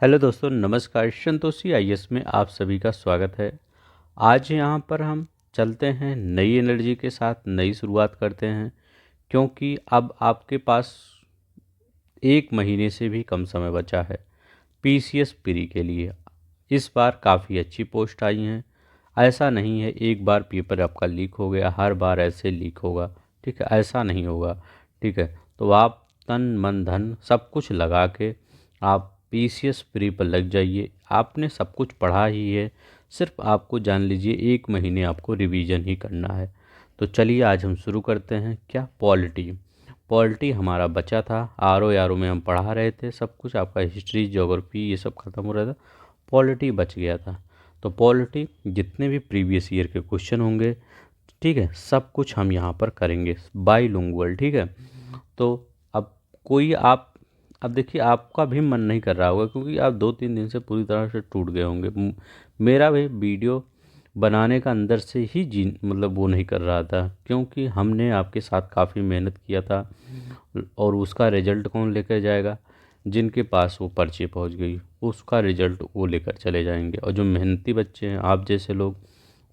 Hello दोस्तों, नमस्कार। Santoshi IAS में आप सभी का स्वागत है। आज यहाँ पर हम चलते हैं नई एनर्जी के साथ, नई शुरुआत करते हैं, क्योंकि अब आपके पास 1 महीने से भी कम समय बचा है पीसीएस प्री के लिए। इस बार काफ़ी अच्छी पोस्ट आई हैं। ऐसा नहीं है एक बार पेपर आपका लीक हो गया हर बार ऐसे लीक होगा, ठीक है, ऐसा नहीं होगा। ठीक है, तो आप तन मन धन सब कुछ लगा के आप पीसीएस प्री पर लग जाइए। आपने सब कुछ पढ़ा ही है, सिर्फ आपको जान लीजिए 1 महीने आपको रिवीजन ही करना है। तो चलिए आज हम शुरू करते हैं। क्या? पॉलिटी। पॉलिटी हमारा बचा था, आर ओ में हम पढ़ा रहे थे सब कुछ, आपका हिस्ट्री ज्योग्राफी ये सब खत्म हो रहा था, पॉलिटी बच गया था। तो पॉलिटी जितने भी प्रीवियस ईयर के क्वेश्चन होंगे, ठीक है, सब कुछ हम यहाँ पर करेंगे बाईलिंगुअल। ठीक है, तो अब कोई आप अब देखिए आपका भी मन नहीं कर रहा होगा, क्योंकि आप 2-3 दिन से पूरी तरह से टूट गए होंगे। मेरा भी वीडियो बनाने का अंदर से ही जी मतलब वो नहीं कर रहा था, क्योंकि हमने आपके साथ काफ़ी मेहनत किया था और उसका रिजल्ट कौन लेकर जाएगा? जिनके पास वो पर्ची पहुंच गई उसका रिजल्ट वो लेकर चले जाएंगे, और जो मेहनती बच्चे हैं आप जैसे लोग,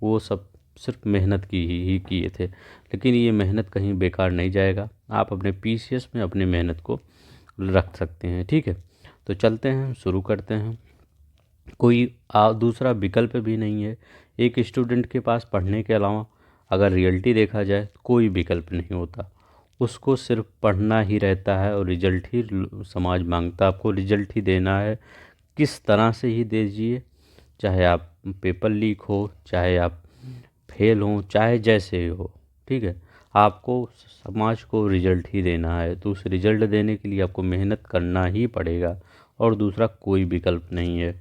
वो सब सिर्फ मेहनत की ही किए थे। लेकिन ये मेहनत कहीं बेकार नहीं जाएगा, आप अपने पीसीएस में अपनी मेहनत को रख सकते हैं। ठीक है, तो चलते हैं, शुरू करते हैं। कोई दूसरा विकल्प भी नहीं है। एक स्टूडेंट के पास पढ़ने के अलावा अगर रियलिटी देखा जाए तो कोई विकल्प नहीं होता, उसको सिर्फ पढ़ना ही रहता है और रिजल्ट ही समाज मांगता है। आपको रिजल्ट ही देना है, किस तरह से ही दीजिए, चाहे आप पेपर लीक हो, चाहे आप फेल हो, चाहे जैसे ही हो। ठीक है, आपको समाज को रिजल्ट ही देना है, तो उस रिजल्ट देने के लिए आपको मेहनत करना ही पड़ेगा और दूसरा कोई विकल्प नहीं है।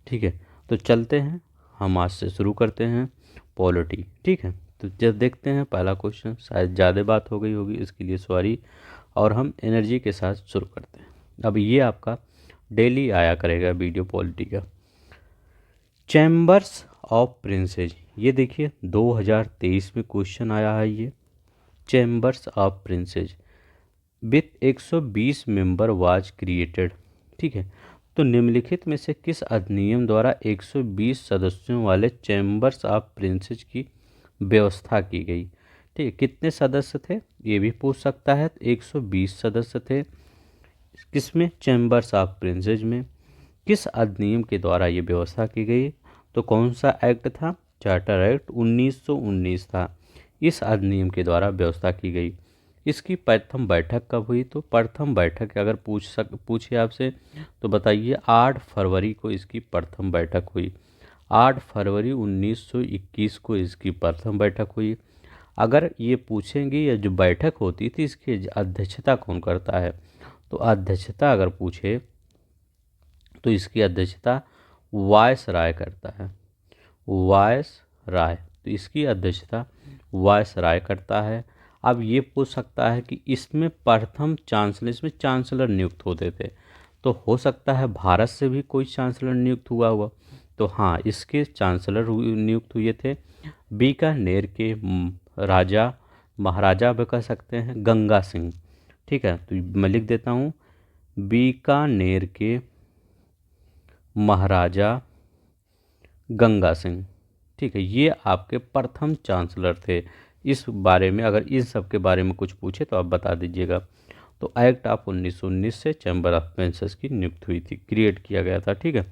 ठीक है, तो चलते हैं, हम आज से शुरू करते हैं पॉलिटी। ठीक है, तो जब देखते हैं पहला क्वेश्चन, शायद ज़्यादा बात हो गई होगी, इसके लिए सॉरी, और हम एनर्जी के साथ शुरू करते हैं। अब ये आपका डेली आया करेगा वीडियो पॉलिटी का। चैम्बर्स ऑफ प्रिंसेज, ये देखिए 2023 में क्वेश्चन आया है। ये chambers of princes with 120 member was created. ठीक है, तो निम्नलिखित में से किस अधिनियम द्वारा 120 सदस्यों वाले चैम्बर्स ऑफ प्रिंसेज की व्यवस्था की गई? ठीक है, कितने सदस्य थे ये भी पूछ सकता है। 120 सदस्य थे किसमें? चैम्बर्स ऑफ प्रिंसेज में। किस अधिनियम के द्वारा ये व्यवस्था की गई? तो कौन सा एक्ट था? चार्टर एक्ट 1919 था। इस अधिनियम के द्वारा व्यवस्था की गई। इसकी प्रथम बैठक कब हुई? तो प्रथम बैठक अगर पूछे आपसे तो बताइए 8 फरवरी को इसकी प्रथम बैठक हुई। 8 फरवरी 1921 को इसकी प्रथम बैठक हुई। अगर ये पूछेंगे ये जो बैठक होती थी इसकी अध्यक्षता कौन करता है? तो अध्यक्षता अगर पूछे तो इसकी अध्यक्षता वायस राय करता है। वायस राय, तो इसकी अध्यक्षता वायस राय करता है। अब ये पूछ सकता है कि इसमें प्रथम चांसलर, इसमें चांसलर नियुक्त होते थे, तो हो सकता है भारत से भी कोई चांसलर नियुक्त हुआ हुआ। तो हाँ, इसके चांसलर नियुक्त हुए थे बीकानेर के राजा, महाराजा भी कह सकते हैं, गंगा सिंह। ठीक है, तो मैं लिख देता हूँ, बीकानेर के महाराजा गंगा सिंह। ठीक है, ये आपके प्रथम चांसलर थे। इस बारे में अगर इन सब के बारे में कुछ पूछे तो आप बता दीजिएगा। तो एक्ट ऑफ 1919 से चैम्बर ऑफ प्रिंसेस की नियुक्त हुई थी, क्रिएट किया गया था। ठीक है,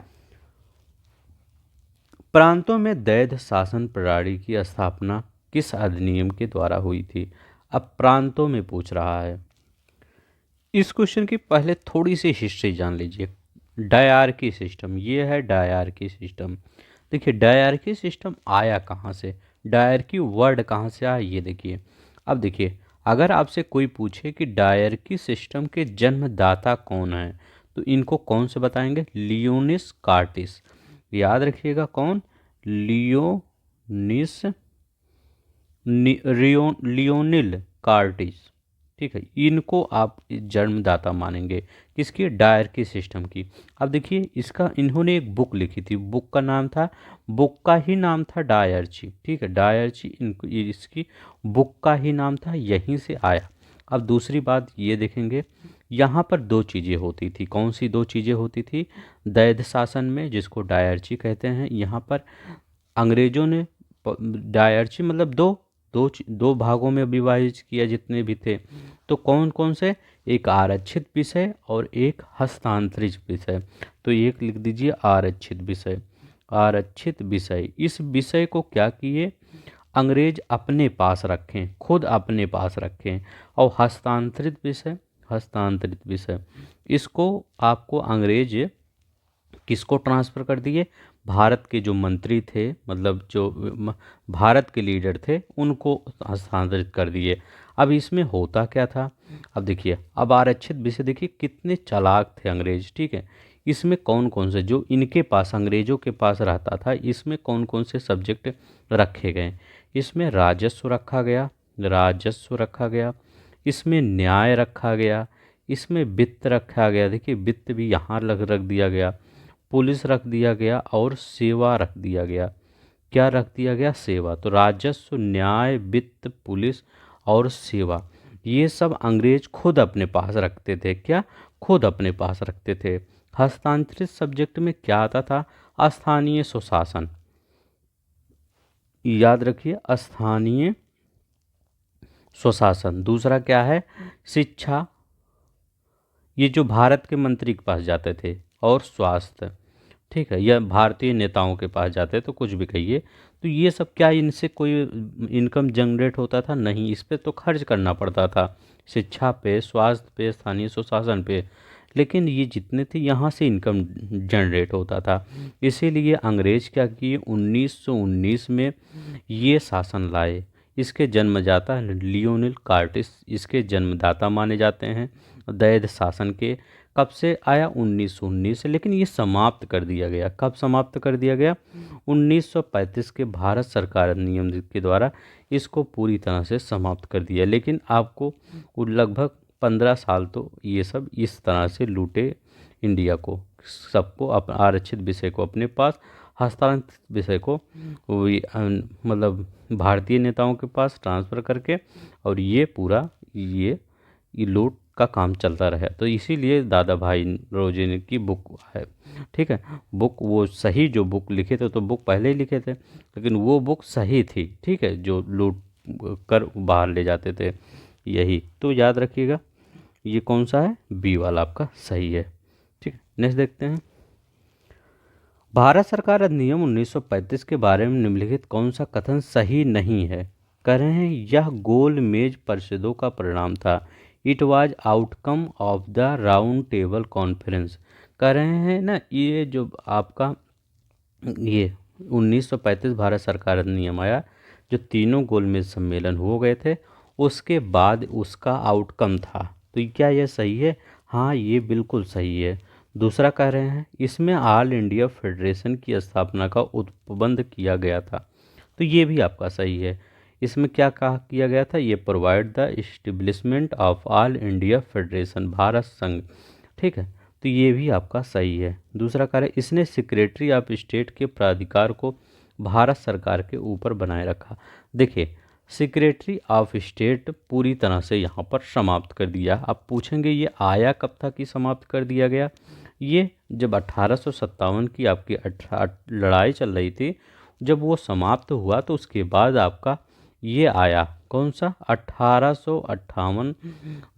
प्रांतों में दैध शासन प्रणाली की स्थापना किस अधिनियम के द्वारा हुई थी? अब प्रांतों में पूछ रहा है। इस क्वेश्चन की पहले थोड़ी सी हिस्ट्री जान लीजिए। डायरकी सिस्टम, ये है डायरकी सिस्टम। देखिए डायरकी सिस्टम आया कहाँ से, डायरकी वर्ड कहाँ से आया, ये देखिए। अब देखिए, अगर आपसे कोई पूछे कि डायरकी सिस्टम के जन्मदाता कौन है, तो इनको कौन से बताएंगे? लियोनिस कार्टिस। याद रखिएगा, कौन? लियोनिस लियोनिल कार्टिस। ठीक है, इनको आप जन्मदाता मानेंगे किसकी? डायरकी सिस्टम की। अब देखिए इसका इन्होंने एक बुक लिखी थी, बुक का नाम था, बुक का ही नाम था डायरची। ठीक है, डायरची इनको इसकी बुक का ही नाम था, यहीं से आया। अब दूसरी बात ये देखेंगे, यहाँ पर दो चीज़ें होती थी। कौन सी दो चीज़ें होती थी? दैध शासन में, जिसको डायरची कहते हैं, यहाँ पर अंग्रेजों ने डायरची मतलब दो भागों में विभाजित किया जितने भी थे। तो कौन कौन से? एक आरक्षित विषय और एक हस्तांतरित विषय। तो एक लिख दीजिए आरक्षित विषय। आरक्षित विषय, इस विषय को क्या किए? अंग्रेज अपने पास रखें, खुद अपने पास रखें। और हस्तांतरित विषय, हस्तांतरित विषय, इसको आपको अंग्रेज किसको ट्रांसफ़र कर दिए? भारत के जो मंत्री थे, मतलब जो भारत के लीडर थे, उनको हस्तांतरित कर दिए। अब इसमें होता क्या था? अब देखिए, अब आरक्षित विषय देखिए कितने चालाक थे अंग्रेज, ठीक है। इसमें कौन कौन से जो इनके पास, अंग्रेजों के पास रहता था, इसमें कौन कौन से सब्जेक्ट रखे गए? इसमें राजस्व रखा गया, राजस्व रखा गया, इसमें न्याय रखा गया, इसमें वित्त रखा गया, देखिए वित्त भी यहाँ रख दिया गया, पुलिस रख दिया गया और सेवा रख दिया गया। क्या रख दिया गया? सेवा। तो राजस्व, न्याय, वित्त, पुलिस और सेवा, ये सब अंग्रेज खुद अपने पास रखते थे। क्या? खुद अपने पास रखते थे। हस्तांतरित सब्जेक्ट में क्या आता था? स्थानीय स्वशासन, याद रखिए, स्थानीय स्वशासन। दूसरा क्या है? शिक्षा, ये जो भारत के मंत्री के पास जाते थे। और स्वास्थ्य, ठीक है, या भारतीय नेताओं के पास जाते तो कुछ भी कहिए। तो ये सब क्या इनसे कोई इनकम जनरेट होता था? नहीं, इस पे तो खर्च करना पड़ता था, शिक्षा पे, स्वास्थ्य पे, स्थानीय स्वशासन पे। लेकिन ये जितने थे यहाँ से इनकम जनरेट होता था। इसीलिए अंग्रेज क्या किए? 1919 में ये शासन लाए। इसके जन्मदाता लियोनेल कार्टिस इसके जन्मदाता माने जाते हैं, दैध शासन के। कब से आया? 1919 से। लेकिन ये समाप्त कर दिया गया। कब समाप्त कर दिया गया? 1935 के भारत सरकार अधिनियम के द्वारा इसको पूरी तरह से समाप्त कर दिया। लेकिन आपको लगभग 15 साल तो ये सब इस तरह से लूटे इंडिया को, सबको आरक्षित विषय को अपने पास, हस्तांतरित विषय को मतलब भारतीय नेताओं के पास ट्रांसफ़र करके, और ये पूरा ये लूट का काम चलता रहा। तो इसीलिए दादा भाई नौरोजी की बुक है, ठीक है। बुक वो सही जो बुक लिखे थे, तो बुक पहले ही लिखे थे, लेकिन वो बुक सही थी, ठीक है, जो लूट कर बाहर ले जाते थे, यही तो याद रखिएगा। ये कौन सा है? बी वाला आपका सही है, ठीक है। नेक्स्ट देखते हैं। भारत सरकार अधिनियम 1935 के बारे में निम्नलिखित कौन सा कथन सही नहीं है? कह रहे हैं यह गोल मेज परिषदों का परिणाम था। It was outcome of the round table conference. कह रहे हैं ना, ये जो आपका ये 1935 भारत सरकार अधिनियम आया, जो तीनों गोलमेज सम्मेलन हो गए थे, उसके बाद उसका आउटकम था। तो क्या यह सही है? हाँ, ये बिल्कुल सही है। दूसरा कह रहे हैं इसमें ऑल इंडिया फेडरेशन की स्थापना का उपबंध किया गया था। तो ये भी आपका सही है। इसमें क्या कहा किया गया था? ये provide the establishment of all India federation, Bharat संघ, ठीक है। तो ये भी आपका सही है। दूसरा कार्य, इसने सेक्रेटरी ऑफ स्टेट के प्राधिकार को भारत सरकार के ऊपर बनाए रखा। देखिए, सेक्रेटरी ऑफ स्टेट पूरी तरह से यहाँ पर समाप्त कर दिया। आप पूछेंगे ये आया कब था कि समाप्त कर दिया गया? ये जब 1857 की आपकी लड़ाई चल रही थी, जब वो समाप्त हुआ, तो उसके बाद आपका ये आया कौन सा? 1858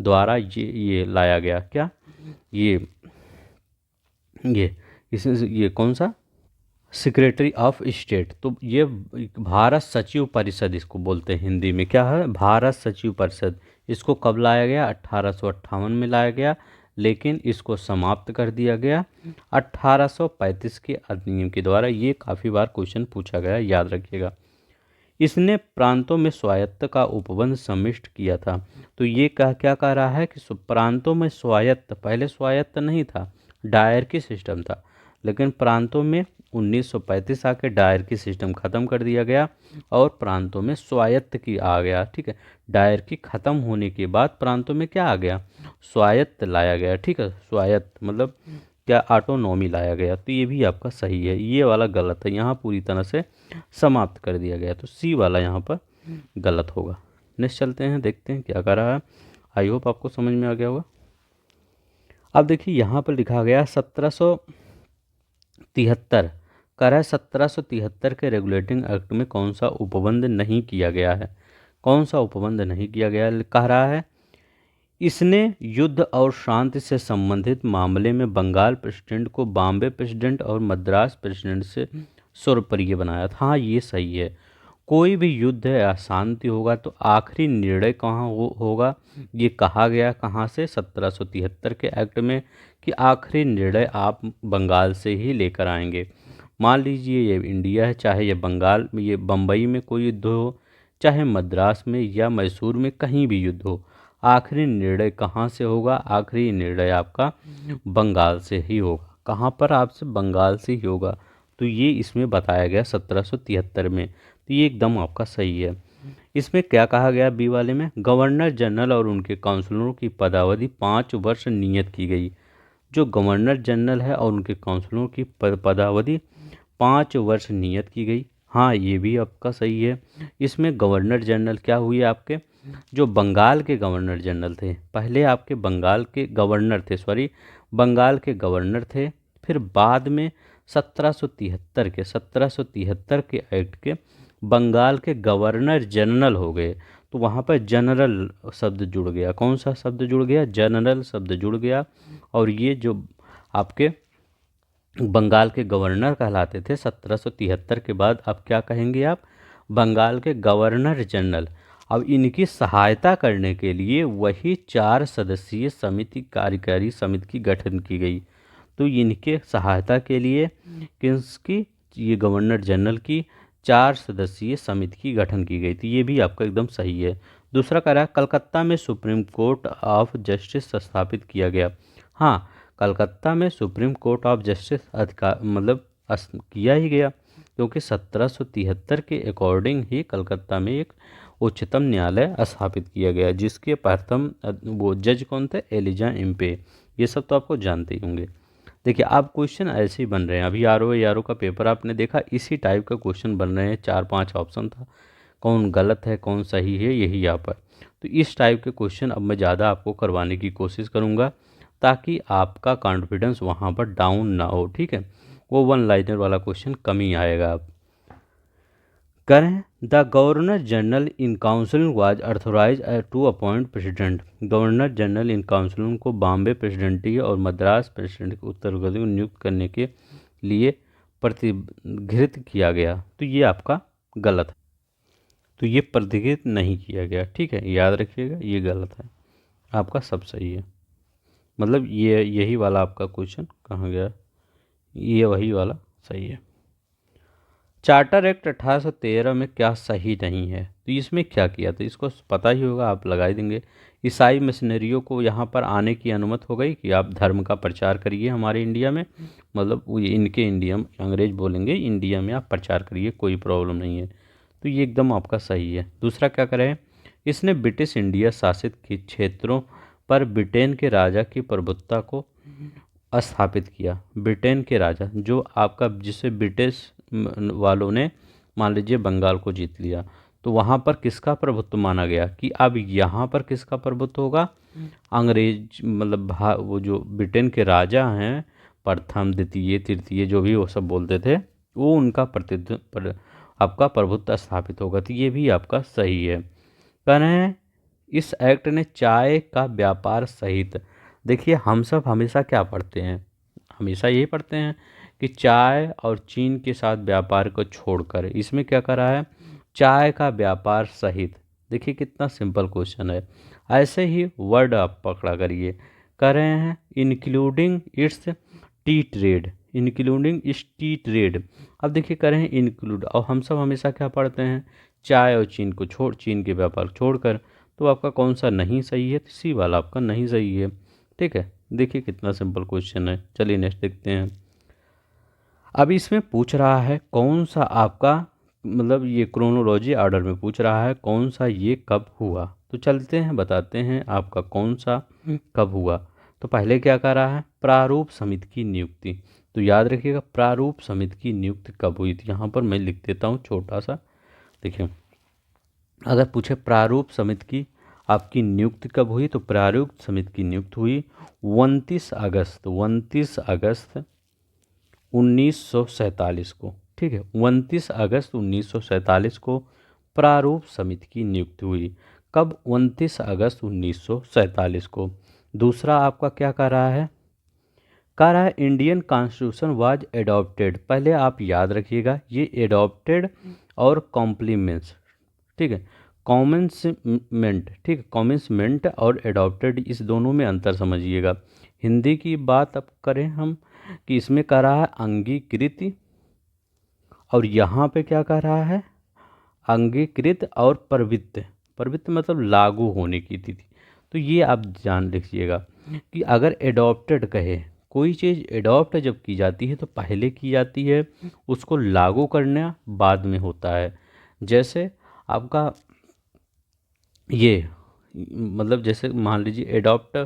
द्वारा ये लाया गया। क्या? ये इसमें ये कौन सा? Secretary of state. तो ये भारत सचिव परिषद इसको बोलते हैं हिंदी में। क्या है? भारत सचिव परिषद। इसको कब लाया गया? 1858 में लाया गया, लेकिन इसको समाप्त कर दिया गया 1835 के अधिनियम के द्वारा। ये काफ़ी बार क्वेश्चन पूछा गया, याद रखिएगा। इसने प्रांतों में स्वायत्त का उपबंध समिष्ट किया था। तो ये क्या कह रहा है कि प्रांतों में स्वायत्त, पहले स्वायत्त नहीं था, डायरकी सिस्टम था, लेकिन प्रांतों में 1935 आके डायरकी सिस्टम खत्म कर दिया गया और प्रांतों में स्वायत्त की आ गया, ठीक है। डायरकी खत्म होने के बाद प्रांतों में क्या आ गया? स्वायत्त लाया गया, ठीक है। स्वायत्त मतलब क्या? ऑटोनॉमी लाया गया। तो ये भी आपका सही है, ये वाला गलत है, यहाँ पूरी तरह से समाप्त कर दिया गया। तो सी वाला यहाँ पर गलत होगा। नेक्स्ट चलते हैं, देखते हैं क्या कर रहा है। आई होप आपको समझ में आ गया होगा। अब देखिए यहाँ पर लिखा गया 1773 कर है 1773 के रेगुलेटिंग एक्ट में कौन सा उपबंध नहीं किया गया है, कौन सा उपबंध नहीं किया गया कह रहा है। इसने युद्ध और शांति से संबंधित मामले में बंगाल प्रेसिडेंट को बॉम्बे प्रेसिडेंट और मद्रास प्रेसिडेंट से सर्वप्रिय बनाया था। हाँ, ये सही है। कोई भी युद्ध या शांति होगा तो आखिरी निर्णय कहाँ होगा, ये कहा गया कहाँ से, 1773 के एक्ट में, कि आखिरी निर्णय आप बंगाल से ही लेकर आएंगे। मान लीजिए ये इंडिया है, चाहे ये बंगाल में, ये बम्बई में कोई युद्ध हो, चाहे मद्रास में या मैसूर में, कहीं भी युद्ध हो, आखिरी निर्णय कहाँ से होगा, आखिरी निर्णय आपका बंगाल से ही होगा। कहाँ पर, आपसे बंगाल से ही होगा। तो ये इसमें बताया गया 1773 में, तो ये एकदम आपका सही है। इसमें क्या कहा गया बी वाले में, गवर्नर जनरल और उनके काउंसलरों की पदावधि 5 वर्ष नियत की गई। जो गवर्नर जनरल है और उनके काउंसलरों की पदावधि 5 वर्ष नियत की गई। हाँ, ये भी आपका सही है। इसमें गवर्नर जनरल क्या हुए आपके, जो बंगाल के गवर्नर जनरल थे, पहले आपके बंगाल के गवर्नर थे, बंगाल के गवर्नर थे, फिर बाद में 1773 के एक्ट के बंगाल के गवर्नर जनरल हो गए। तो वहाँ पर जनरल शब्द जुड़ गया। कौन सा शब्द जुड़ गया, जनरल शब्द जुड़ गया। और ये जो आपके बंगाल के गवर्नर कहलाते थे 1773 के बाद, अब क्या कहेंगे आप, बंगाल के गवर्नर जनरल। अब इनकी सहायता करने के लिए वही 4 सदस्यीय समिति, कार्यकारी समिति की गठन की गई। तो इनके सहायता के लिए किसकी, ये गवर्नर जनरल की 4 सदस्यीय समिति की गठन की गई थी। ये भी आपका एकदम सही है। दूसरा कह रहा है कलकत्ता में सुप्रीम कोर्ट ऑफ जस्टिस स्थापित किया गया। हाँ, कलकत्ता में सुप्रीम कोर्ट ऑफ जस्टिस अधिकार किया ही गया, क्योंकि 1773 के अकॉर्डिंग ही कलकत्ता में एक उच्चतम न्यायालय स्थापित किया गया, जिसके प्रथम वो जज कौन थे, एलिजा इम्पे। ये सब तो आपको जानते ही होंगे। देखिए, आप क्वेश्चन ऐसे ही बन रहे हैं। अभी आर ओ का पेपर आपने देखा, इसी टाइप का क्वेश्चन बन रहे हैं। 4-5 ऑप्शन था, कौन गलत है कौन सही है, यही यहाँ पर। तो इस टाइप के क्वेश्चन अब मैं ज़्यादा आपको करवाने की कोशिश करूँगा, ताकि आपका कॉन्फिडेंस वहाँ पर डाउन ना हो। ठीक है, वो 1 लाइनर वाला क्वेश्चन कम ही आएगा। आप करें, the governor general in council was authorise to appoint president. Governor general in council को बॉम्बे प्रेसिडेंटी और मद्रास प्रेसिडेंट के उत्तराधिकारी को नियुक्त करने के लिए प्रतिगृहित किया गया। तो ये आपका गलत है, तो ये प्रतिगृहित नहीं किया गया। ठीक है, याद रखिएगा, ये गलत है, आपका सब सही है। मतलब ये यही वाला आपका क्वेश्चन कहाँ गया, ये वही वाला सही है। चार्टर एक्ट 1813 में क्या सही नहीं है, तो इसमें क्या किया, तो इसको पता ही होगा, आप लगा ही देंगे। ईसाई मिशनरियों को यहाँ पर आने की अनुमति हो गई कि आप धर्म का प्रचार करिए हमारे इंडिया में, मतलब इनके इंडिया में, अंग्रेज बोलेंगे, इंडिया में आप प्रचार करिए, कोई प्रॉब्लम नहीं है। तो ये एकदम आपका सही है। दूसरा क्या करें, इसने ब्रिटिश इंडिया शासित के क्षेत्रों पर ब्रिटेन के राजा की प्रभुत्व को स्थापित किया। ब्रिटेन के राजा, जो आपका, जिससे ब्रिटिश वालों ने मान लीजिए बंगाल को जीत लिया, तो वहाँ पर किसका प्रभुत्व माना गया, कि अब यहाँ पर किसका प्रभुत्व होगा, अंग्रेज, मतलब वो जो ब्रिटेन के राजा हैं, प्रथम द्वितीय तृतीय जो भी वो सब बोलते थे, वो उनका आपका प्रभुत्व स्थापित होगा। तो ये भी आपका सही है। कह रहे हैं इस एक्ट ने चाय का व्यापार सहित, देखिए हम सब हमेशा क्या पढ़ते हैं, हमेशा यही पढ़ते हैं कि चाय और चीन के साथ व्यापार को छोड़कर, इसमें क्या करा है, चाय का व्यापार सहित। देखिए कितना सिंपल क्वेश्चन है। ऐसे ही वर्ड आप पकड़ा करिए, कह रहे हैं including it's T trade, including इस टी ट्रेड। अब देखिए कह रहे हैं इंक्लूड, और हम सब हमेशा क्या पढ़ते हैं, चाय और चीन को छोड़, चीन के व्यापार छोड़कर। तो आपका कौन सा नहीं सही है, सी वाला आपका नहीं सही है। ठीक है, देखिए कितना सिंपल क्वेश्चन है। चलिए नेक्स्ट देखते हैं। अब इसमें पूछ रहा है कौन सा आपका, मतलब ये क्रोनोलॉजी ऑर्डर में पूछ रहा है कौन सा ये कब हुआ। तो चलते हैं बताते हैं आपका कौन सा कब हुआ। तो पहले क्या कर रहा है, प्रारूप समिति की नियुक्ति। तो याद रखिएगा प्रारूप समिति की नियुक्ति कब हुई थी, यहाँ पर मैं लिख देता हूँ छोटा सा। देखिए, अगर पूछे प्रारूप समिति की आपकी नियुक्ति कब हुई? तो प्रारूप समिति की नियुक्ति हुई 29 अगस्त 1947 को। ठीक है, 29 अगस्त 1947 को प्रारूप समिति की नियुक्ति हुई। कब? 29 अगस्त 1947 को। दूसरा आपका क्या कह रहा है? कह रहा है इंडियन कॉन्स्टिट्यूशन वाज एडॉप्टेड। पहले आप याद रखिएगा ये एडॉप्टेड और कॉम्प्लीमेंट्स, ठीक है, कॉमेंसमेंट, ठीक है, कॉमेंसमेंट और एडॉप्टेड इस दोनों में अंतर समझिएगा। हिंदी की बात अब करें हम कि इसमें कह रहा है अंगीकृत, और यहाँ पे क्या कह रहा है? अंगीकृत और प्रवृत्त। प्रवृत्त मतलब लागू होने की तिथि। तो ये आप जान लीजिएगा कि अगर एडॉप्टेड कहे, कोई चीज़ एडॉप्ट जब की जाती है तो पहले की जाती है, उसको लागू करना बाद में होता है। जैसे आपका ये मतलब जैसे मान लीजिए एडॉप्ट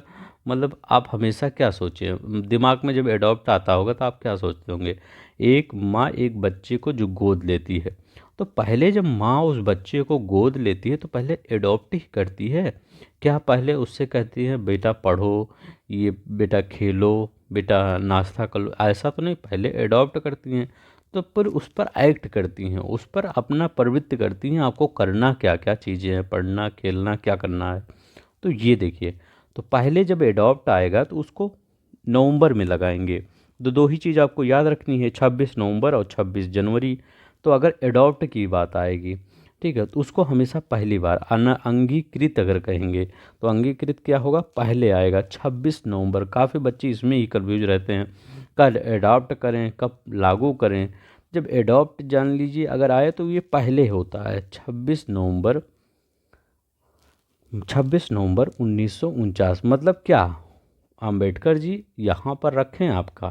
मतलब आप हमेशा क्या सोचें, दिमाग में जब एडॉप्ट आता होगा तो आप क्या सोचते होंगे? एक माँ एक बच्चे को जो गोद लेती है, तो पहले जब माँ उस बच्चे को गोद लेती है तो पहले एडॉप्ट ही करती है क्या? पहले उससे कहती है बेटा पढ़ो, ये बेटा खेलो, बेटा नाश्ता कर लो, ऐसा तो नहीं, पहले एडॉप्ट करती हैं। तो पर उस पर एक्ट करती हैं, उस पर अपना प्रवृत्ति करती हैं, आपको करना क्या क्या चीज़ें हैं, पढ़ना, खेलना, क्या करना है। तो ये देखिए, तो पहले जब एडॉप्ट आएगा तो उसको नवंबर में लगाएंगे। तो दो ही चीज़ आपको याद रखनी है, 26 नवंबर और 26 जनवरी। तो अगर एडॉप्ट की बात आएगी, ठीक है, तो उसको हमेशा पहली बार अंगीकृत अगर कहेंगे तो अंगीकृत क्या होगा? पहले आएगा 26 नवंबर। काफ़ी बच्चे इसमें ही कंफ्यूज रहते हैं, कब एडॉप्ट करें कब लागू करें। जब एडॉप्ट जान लीजिए अगर आए तो ये पहले होता है 26 नवंबर 1949। मतलब क्या? अंबेडकर जी यहाँ पर रखें आपका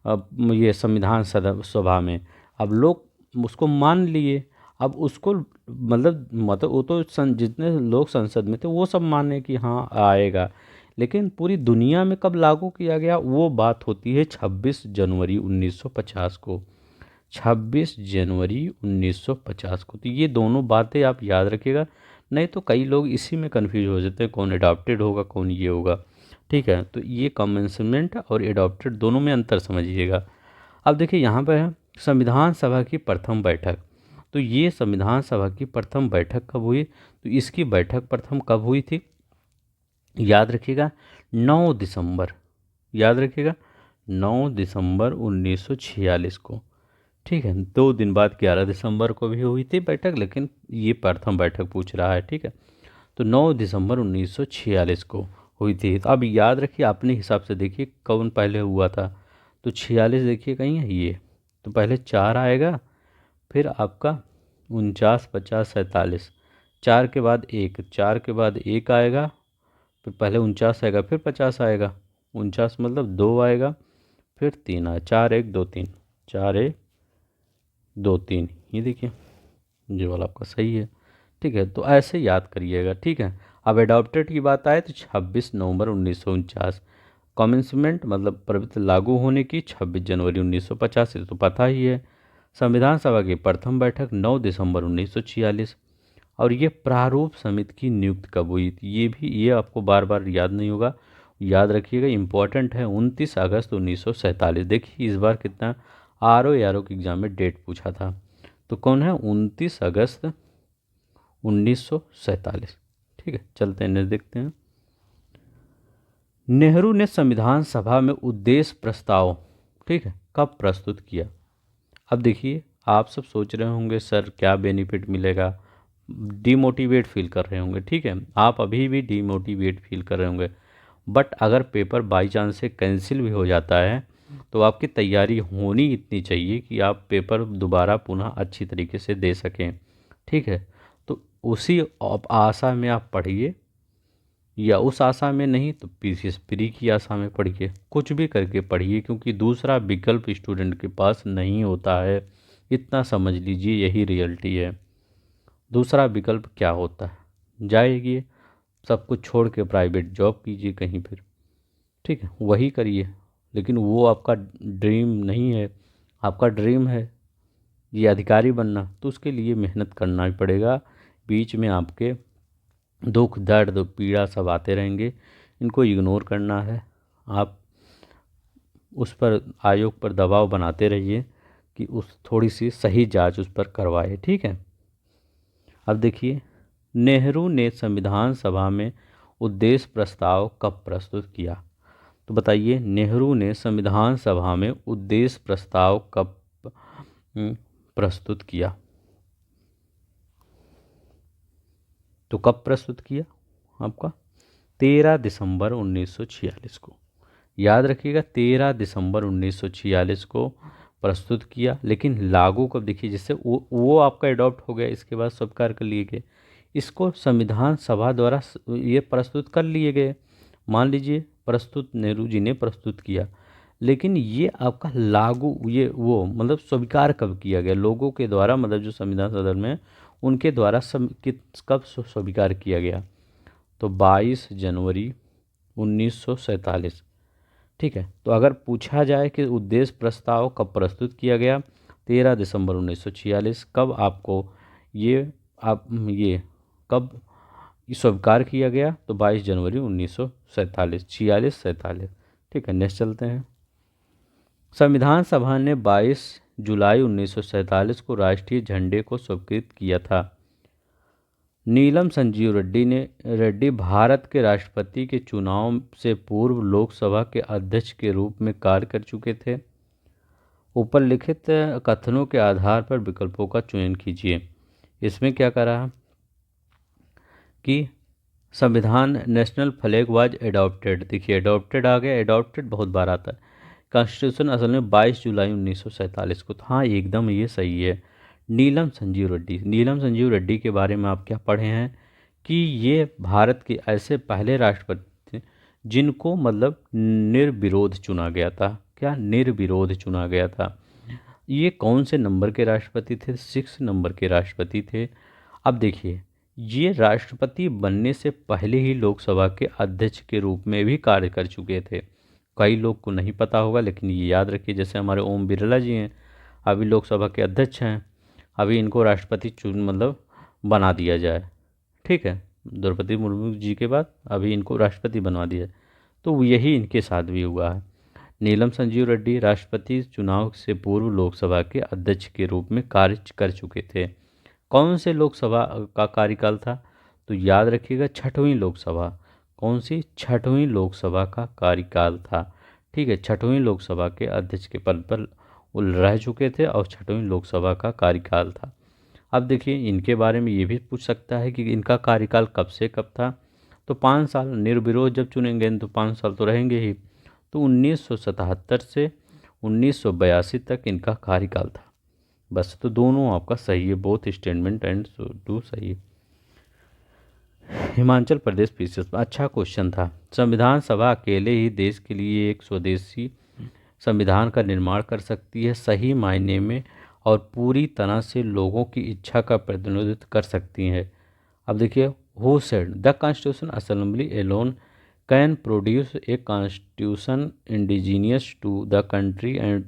अब ये संविधान सभा में, अब लोग उसको मान लिए। अब उसको मतलब वो तो जितने लोग संसद में थे वो सब माने कि हाँ आएगा, लेकिन पूरी दुनिया में कब लागू किया गया वो बात होती है 26 जनवरी 1950 को। 26 जनवरी 1950 को। तो ये दोनों बातें आप याद रखिएगा, नहीं तो कई लोग इसी में कंफ्यूज हो जाते हैं, कौन अडॉप्टेड होगा कौन ये होगा। ठीक है, तो ये कमेंसमेंट और एडॉप्टेड दोनों में अंतर समझिएगा। अब देखिए यहाँ पर है संविधान सभा की प्रथम बैठक। तो ये संविधान सभा की प्रथम बैठक कब हुई? तो इसकी बैठक प्रथम कब हुई थी? याद रखिएगा 9 दिसंबर, याद रखिएगा 9 दिसंबर 1946 को। ठीक है, 2 दिन बाद 11 दिसंबर को भी हुई थी बैठक, लेकिन ये प्रथम बैठक पूछ रहा है। ठीक है, तो 9 दिसंबर 1946 को हुई थी। तो अब याद रखिए अपने हिसाब से देखिए कौन पहले हुआ था। तो 46 देखिए कहीं है ये, तो पहले 4 आएगा, फिर आपका 49, 50, 47, 4 के बाद 1, 4 के बाद 1 आएगा, फिर पहले 49 आएगा, फिर 50 आएगा, 49 मतलब 2 आएगा, फिर 3 आए, 4 1 2 3, 4 1 2 3, ये देखिए ये वाला आपका सही है। ठीक है, तो ऐसे याद करिएगा। ठीक है, अब एडॉप्टेड की बात आए तो 26 नवंबर 1949, कॉमेंसमेंट मतलब प्रवृत्ति लागू होने की 26 जनवरी 1950, से तो पता ही है। संविधान सभा की प्रथम बैठक 9 दिसंबर 1946। और ये प्रारूप समिति की नियुक्ति कब हुई थी? ये भी ये आपको बार बार याद नहीं होगा, याद रखिएगा, इम्पोर्टेंट है। 29 अगस्त 1947। देखिए इस बार कितना आर ओ के एग्जाम में डेट पूछा था, तो कौन है? 29 अगस्त 1947। ठीक है, चलते हैं नेक्स्ट देखते हैं। नेहरू ने संविधान सभा में उद्देश्य प्रस्ताव, ठीक है, कब प्रस्तुत किया? अब देखिए आप सब सोच रहे होंगे सर क्या बेनिफिट मिलेगा, डीमोटिवेट फील कर रहे होंगे। ठीक है, आप अभी भी डीमोटिवेट फील कर रहे होंगे, बट अगर पेपर बाई चांस से कैंसिल भी हो जाता है तो आपकी तैयारी होनी इतनी चाहिए कि आप पेपर दोबारा पुनः अच्छी तरीके से दे सकें। ठीक है, तो उसी आशा में आप पढ़िए, या उस आशा में नहीं तो पीसीएस प्री की आशा में पढ़िए, कुछ भी करके पढ़िए, क्योंकि दूसरा विकल्प स्टूडेंट के पास नहीं होता है। इतना समझ लीजिए, यही रियलिटी है। दूसरा विकल्प क्या होता है? जाइए सब कुछ छोड़ के प्राइवेट जॉब कीजिए कहीं फिर, ठीक है, वही करिए। लेकिन वो आपका ड्रीम नहीं है, आपका ड्रीम है ये अधिकारी बनना, तो उसके लिए मेहनत करना ही पड़ेगा। बीच में आपके दुख दर्द पीड़ा सब आते रहेंगे, इनको इग्नोर करना है। आप उस पर आयोग पर दबाव बनाते रहिए कि उस थोड़ी सी सही जांच उस पर करवाए, ठीक है। अब देखिए, नेहरू ने संविधान सभा में उद्देश्य प्रस्ताव कब प्रस्तुत किया? तो बताइए, नेहरू ने संविधान सभा में उद्देश्य प्रस्ताव कब प्रस्तुत किया? तो कब प्रस्तुत किया आपका? 13 दिसंबर 1946 को। याद रखिएगा, 13 दिसंबर 1946 को प्रस्तुत किया। लेकिन लागू कब? देखिए, जिससे वो आपका एडॉप्ट हो गया, इसके बाद स्वीकार कर लिए गए। इसको संविधान सभा द्वारा ये प्रस्तुत कर लिए गए। मान लीजिए प्रस्तुत नेहरू जी ने प्रस्तुत किया, लेकिन ये आपका लागू ये वो मतलब स्वीकार कब किया गया लोगों के द्वारा, मतलब जो संविधान सदन में उनके द्वारा कब स्वीकार किया गया? तो 22 जनवरी 1947। ठीक है। तो अगर पूछा जाए कि उद्देश्य प्रस्ताव कब प्रस्तुत किया गया, 13 दिसंबर 1946। कब आपको ये ये कब स्वीकार किया गया? तो 22 जनवरी 1947। 46 47। ठीक है, नेक्स्ट चलते हैं। संविधान सभा ने 22 जुलाई 1947 को राष्ट्रीय झंडे को स्वीकृत किया था। नीलम संजीव रेड्डी भारत के राष्ट्रपति के चुनाव से पूर्व लोकसभा के अध्यक्ष के रूप में कार्य कर चुके थे। ऊपर लिखित कथनों के आधार पर विकल्पों का चयन कीजिए। इसमें क्या करा कि संविधान नेशनल फ्लैग वाज एडॉप्टेड। देखिए, एडॉप्टेड आ गया, एडॉप्टेड बहुत बार आता है। कॉन्स्टिट्यूशन असल में 22 जुलाई 1947 को। हाँ, एकदम ये सही है। नीलम संजीव रेड्डी के बारे में आप क्या पढ़े हैं कि ये भारत के ऐसे पहले राष्ट्रपति थे जिनको मतलब निर्विरोध चुना गया था। क्या? निर्विरोध चुना गया था। ये कौन से नंबर के राष्ट्रपति थे? 6 नंबर के राष्ट्रपति थे। अब देखिए, ये राष्ट्रपति बनने से पहले ही लोकसभा के अध्यक्ष के रूप में भी कार्य कर चुके थे। कई लोग को नहीं पता होगा, लेकिन ये याद रखिए, जैसे हमारे ओम बिरला जी हैं, अभी लोकसभा के अध्यक्ष हैं, अभी इनको राष्ट्रपति चुन मतलब बना दिया जाए, ठीक है, द्रौपदी मुर्मू जी के बाद अभी इनको राष्ट्रपति बनवा दिया। तो यही इनके साथ भी हुआ है। नीलम संजीव रेड्डी राष्ट्रपति चुनाव से पूर्व लोकसभा के अध्यक्ष के रूप में कार्य कर चुके थे। कौन से लोकसभा का कार्यकाल था? तो याद रखिएगा, छठवीं लोकसभा। कौन सी? छठवीं लोकसभा का कार्यकाल था। ठीक है, छठवीं लोकसभा के अध्यक्ष के पद पर वो रह चुके थे और छठवीं लोकसभा का कार्यकाल था। अब देखिए, इनके बारे में ये भी पूछ सकता है कि इनका कार्यकाल कब से कब था। तो 5 साल निर्विरोध जब चुनेंगे तो 5 साल तो रहेंगे ही। तो 1977 से 1982 तक इनका कार्यकाल था। बस, तो दोनों आपका सही है, बोथ स्टेटमेंट एंड टू सही है। हिमाचल प्रदेश पीसीएस, अच्छा क्वेश्चन था। संविधान सभा अकेले ही देश के लिए एक स्वदेशी संविधान का निर्माण कर सकती है, सही मायने में और पूरी तरह से लोगों की इच्छा का प्रतिनिधित्व कर सकती हैं। अब देखिए, who said the constitution assembly alone can produce a constitution indigenous to the country and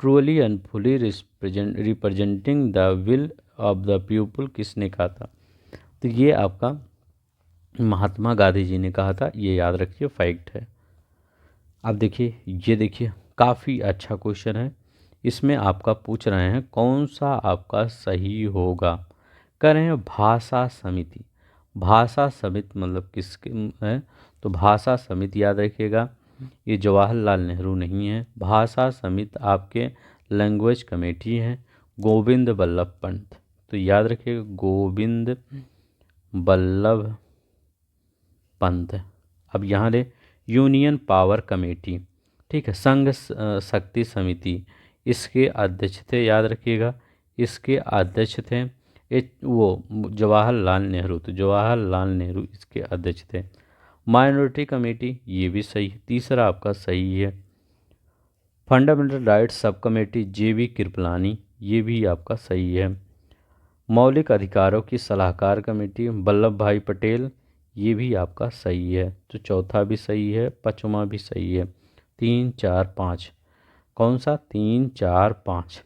truly and fully representing the will of the people. किसने कहा था? तो ये आपका महात्मा गांधी जी ने कहा था। ये याद रखिए, फैक्ट है। अब देखिए, ये देखिए, काफ़ी अच्छा क्वेश्चन है। इसमें आपका पूछ रहे हैं कौन सा आपका सही होगा। कह रहे हैं भाषा समिति। भाषा समिति मतलब किसके है? तो भाषा समिति याद रखिएगा, ये जवाहरलाल नेहरू नहीं है। भाषा समिति आपके लैंग्वेज कमेटी है, गोविंद बल्लभ पंत। तो याद रखिएगा, गोविंद बल्लभ पंत। अब यहाँ ले यूनियन पावर कमेटी, ठीक है, संघ शक्ति समिति, इसके अध्यक्ष थे, याद रखिएगा, इसके अध्यक्ष थे वो जवाहरलाल नेहरू। तो जवाहरलाल नेहरू इसके अध्यक्ष थे। माइनॉरिटी कमेटी, ये भी सही, तीसरा आपका सही है। Fundamental rights sub committee, JB Kripalani, ये भी आपका सही है। मौलिक अधिकारों की सलाहकार कमेटी, वल्लभ भाई पटेल, ये भी आपका सही है। तो चौथा भी सही है, पाँचवा भी सही है। 3 4 5, कौन सा? 3 4 5।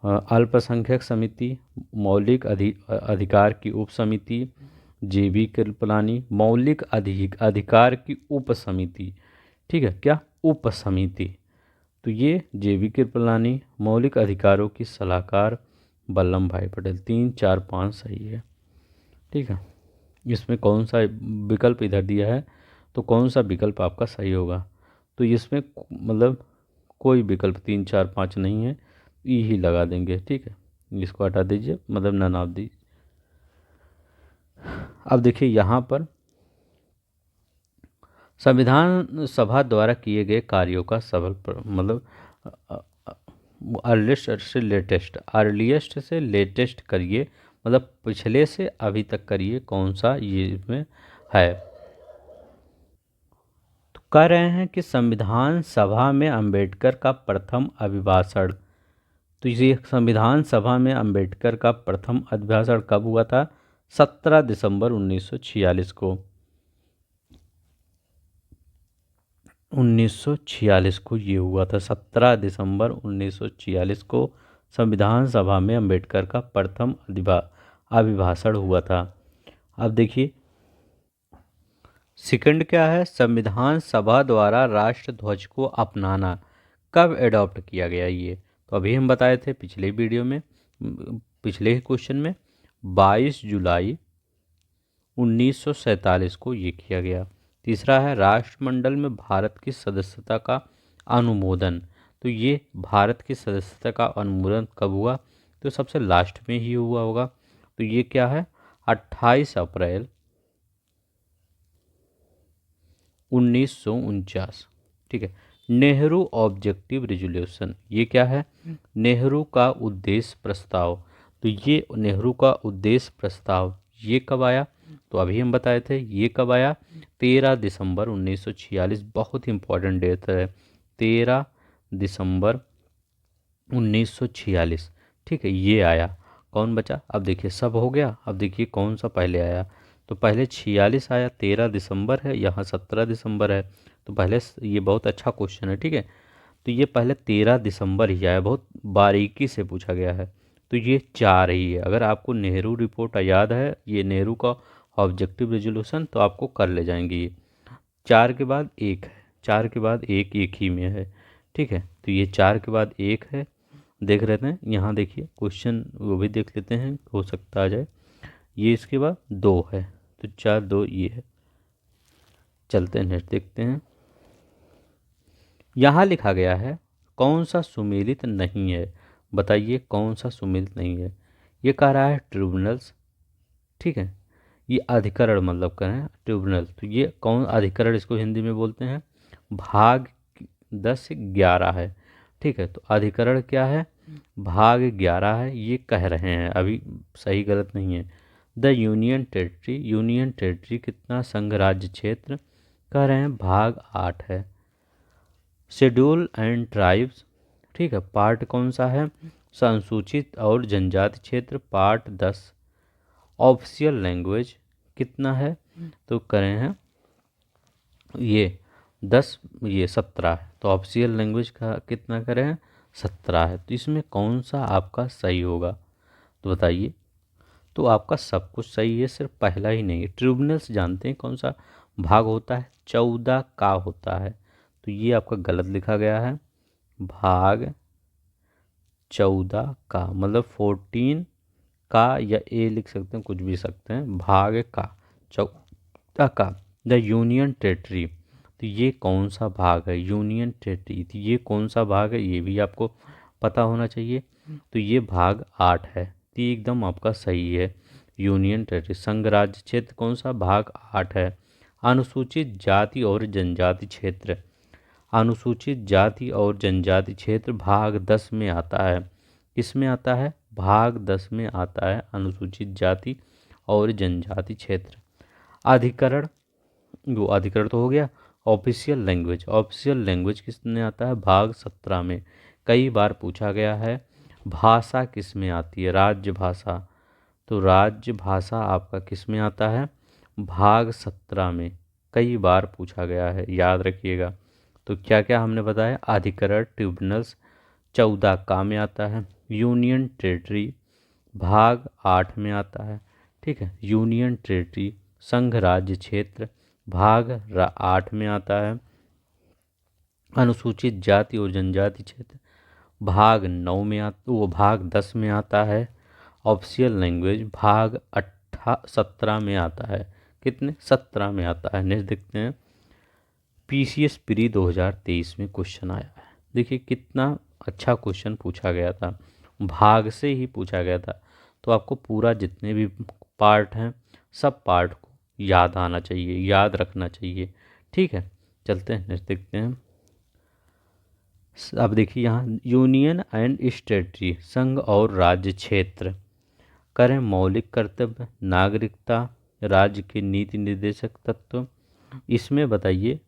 अल्पसंख्यक समिति, मौलिक अधिकार की उप समिति, जेबी कृपलानी। मौलिक अधिकार की उपसमिति, ठीक है, क्या उपसमिति, तो ये जेबी कृपलानी। मौलिक अधिकारों की सलाहकार वल्लभ भाई पटेल। 3 4 5 सही है, ठीक है। इसमें कौन सा विकल्प इधर दिया है, तो कौन सा विकल्प आपका सही होगा, तो इसमें मतलब कोई विकल्प 3 4 5 नहीं है, ई ही लगा देंगे, ठीक है। इसको हटा दीजिए, मतलब नन ऑफ दी। अब देखिए यहाँ पर संविधान सभा द्वारा किए गए कार्यों का मतलब अर्लीस्ट से लेटेस्ट करिए, मतलब पिछले से अभी तक करिए, कौन सा ये इसमें है। तो कह रहे हैं कि संविधान सभा में अंबेडकर का प्रथम अभिभाषण, तो ये संविधान सभा में अंबेडकर का प्रथम अभिभाषण कब हुआ था, 17 दिसंबर 1946 को। 1946 को ये हुआ था, 17 दिसंबर 1946 को संविधान सभा में अंबेडकर का प्रथम अभिभाषण हुआ था। अब देखिए सेकंड क्या है, संविधान सभा द्वारा राष्ट्र ध्वज को अपनाना कब एडॉप्ट किया गया, ये तो अभी हम बताए थे पिछले वीडियो में, पिछले क्वेश्चन में 22 जुलाई 1947 को ये किया गया। तीसरा है राष्ट्रमंडल में भारत की सदस्यता का अनुमोदन, तो ये भारत की सदस्यता का अनुमोदन कब हुआ, तो सबसे लास्ट में ही हुआ होगा, तो ये क्या है 28 अप्रैल 1949, ठीक है। नेहरू ऑब्जेक्टिव रिजोल्यूशन, ये क्या है, नेहरू का उद्देश्य प्रस्ताव, तो ये नेहरू का उद्देश्य प्रस्ताव ये कब आया, तो अभी हम बताए थे ये कब आया, 13 दिसंबर 1946, बहुत इंपॉर्टेंट डेट है, 13 दिसंबर 1946, ठीक है, ये आया। कौन बचा, अब देखिए सब हो गया, अब देखिए कौन सा पहले आया, तो पहले 46 आया, 13 दिसंबर है, यहाँ 17 दिसंबर है, तो पहले ये बहुत अच्छा क्वेश्चन है, ठीक है। तो ये पहले 13 दिसंबर ही आया, बहुत बारीकी से पूछा गया है, तो ये 4 ही है। अगर आपको नेहरू रिपोर्ट याद है, ये नेहरू का ऑब्जेक्टिव रेजोल्यूशन, तो आपको कर ले जाएंगे ये। 4 के बाद 1 है, 4 के बाद एक ही में है, ठीक है, तो ये 4 के बाद 1 है। देख रहे हैं यहाँ, देखिए क्वेश्चन वो भी देख लेते हैं, हो सकता आ जाए। ये इसके बाद 2 है, तो 4 2 ये है। चलते हैं नेक्स्ट देखते हैं। यहाँ लिखा गया है कौन सा सुमेलित नहीं है, बताइए कौन सा सुमेलित नहीं है। ये कह रहा है ट्रिब्यूनल्स, ठीक है, ये अधिकरण मतलब करें ट्रिब्यूनल, तो ये कौन अधिकरण इसको हिंदी में बोलते हैं, भाग 10-11 है, ठीक है। तो अधिकरण क्या है, भाग 11 है, ये कह रहे हैं, अभी सही गलत नहीं है। The union territory, union territory कितना, संघ राज्य क्षेत्र, कह रहे हैं भाग 8 है। शेड्यूल एंड ट्राइब्स, ठीक है, पार्ट कौन सा है, संसूचित और जनजाति क्षेत्र, पार्ट 10। ऑफिशियल लैंग्वेज कितना है, तो करें हैं ये 10, ये 17 है, तो ऑफिशियल लैंग्वेज का कितना करें हैं, 17 है। तो इसमें कौन सा आपका सही होगा, तो बताइए। तो आपका सब कुछ सही है, सिर्फ पहला ही नहीं है। ट्रिब्यूनल्स जानते हैं कौन सा भाग होता है, 14 का होता है, तो ये आपका गलत लिखा गया है, भाग 14 का, मतलब 14 का, या ए लिख सकते हैं, कुछ भी सकते हैं, भाग का 14 का। द यूनियन टेरिटरी, तो ये कौन सा भाग है, यूनियन टेरिटरी, तो ये कौन सा भाग है, ये भी आपको पता होना चाहिए। तो ये भाग 8 है, तो ये एकदम आपका सही है, यूनियन टेरिटरी। संघ राज्य क्षेत्र कौन सा, भाग 8 है। अनुसूचित जाति और जनजाति क्षेत्र, अनुसूचित जाति और जनजाति क्षेत्र भाग 10 में आता है, किस में आता है, भाग 10 में आता है अनुसूचित जाति और जनजाति क्षेत्र। अधिकरण, वो अधिकरण तो हो गया। ऑफिशियल लैंग्वेज, ऑफिशियल लैंग्वेज किस में आता है, भाग 17 में, कई बार पूछा गया है। भाषा किस में आती है, राज्य भाषा, तो राज्य भाषा आपका किस में आता है, भाग 17 में, कई बार पूछा गया है, याद रखिएगा। तो क्या क्या हमने बताया, अधिकरण ट्रिब्यूनल्स 14 का में आता है, यूनियन टेरिटरी भाग 8 में आता है, ठीक है। यूनियन टेरिटरी संघ राज्य क्षेत्र भाग 8 में आता है। अनुसूचित जाति और जनजाति क्षेत्र भाग 9 में वो भाग 10 में आता है। ऑफिशियल लैंग्वेज भाग 17 में आता है। कितने? 17 में आता है। नेक्स्ट देखते हैं। पीसीएस प्री 2023 में क्वेश्चन आया है। देखिए कितना अच्छा क्वेश्चन पूछा गया था, भाग से ही पूछा गया था। तो आपको पूरा जितने भी पार्ट हैं सब पार्ट को याद आना चाहिए, याद रखना चाहिए। ठीक है, चलते हैं नेक्स्ट देखते हैं। अब देखिए यहाँ यूनियन एंड टेरिटरी संघ और राज्य क्षेत्र करें मौलिक कर्तव्य, नागरिकता, राज्य के नीति निर्देशक तत्व। इसमें बताइए,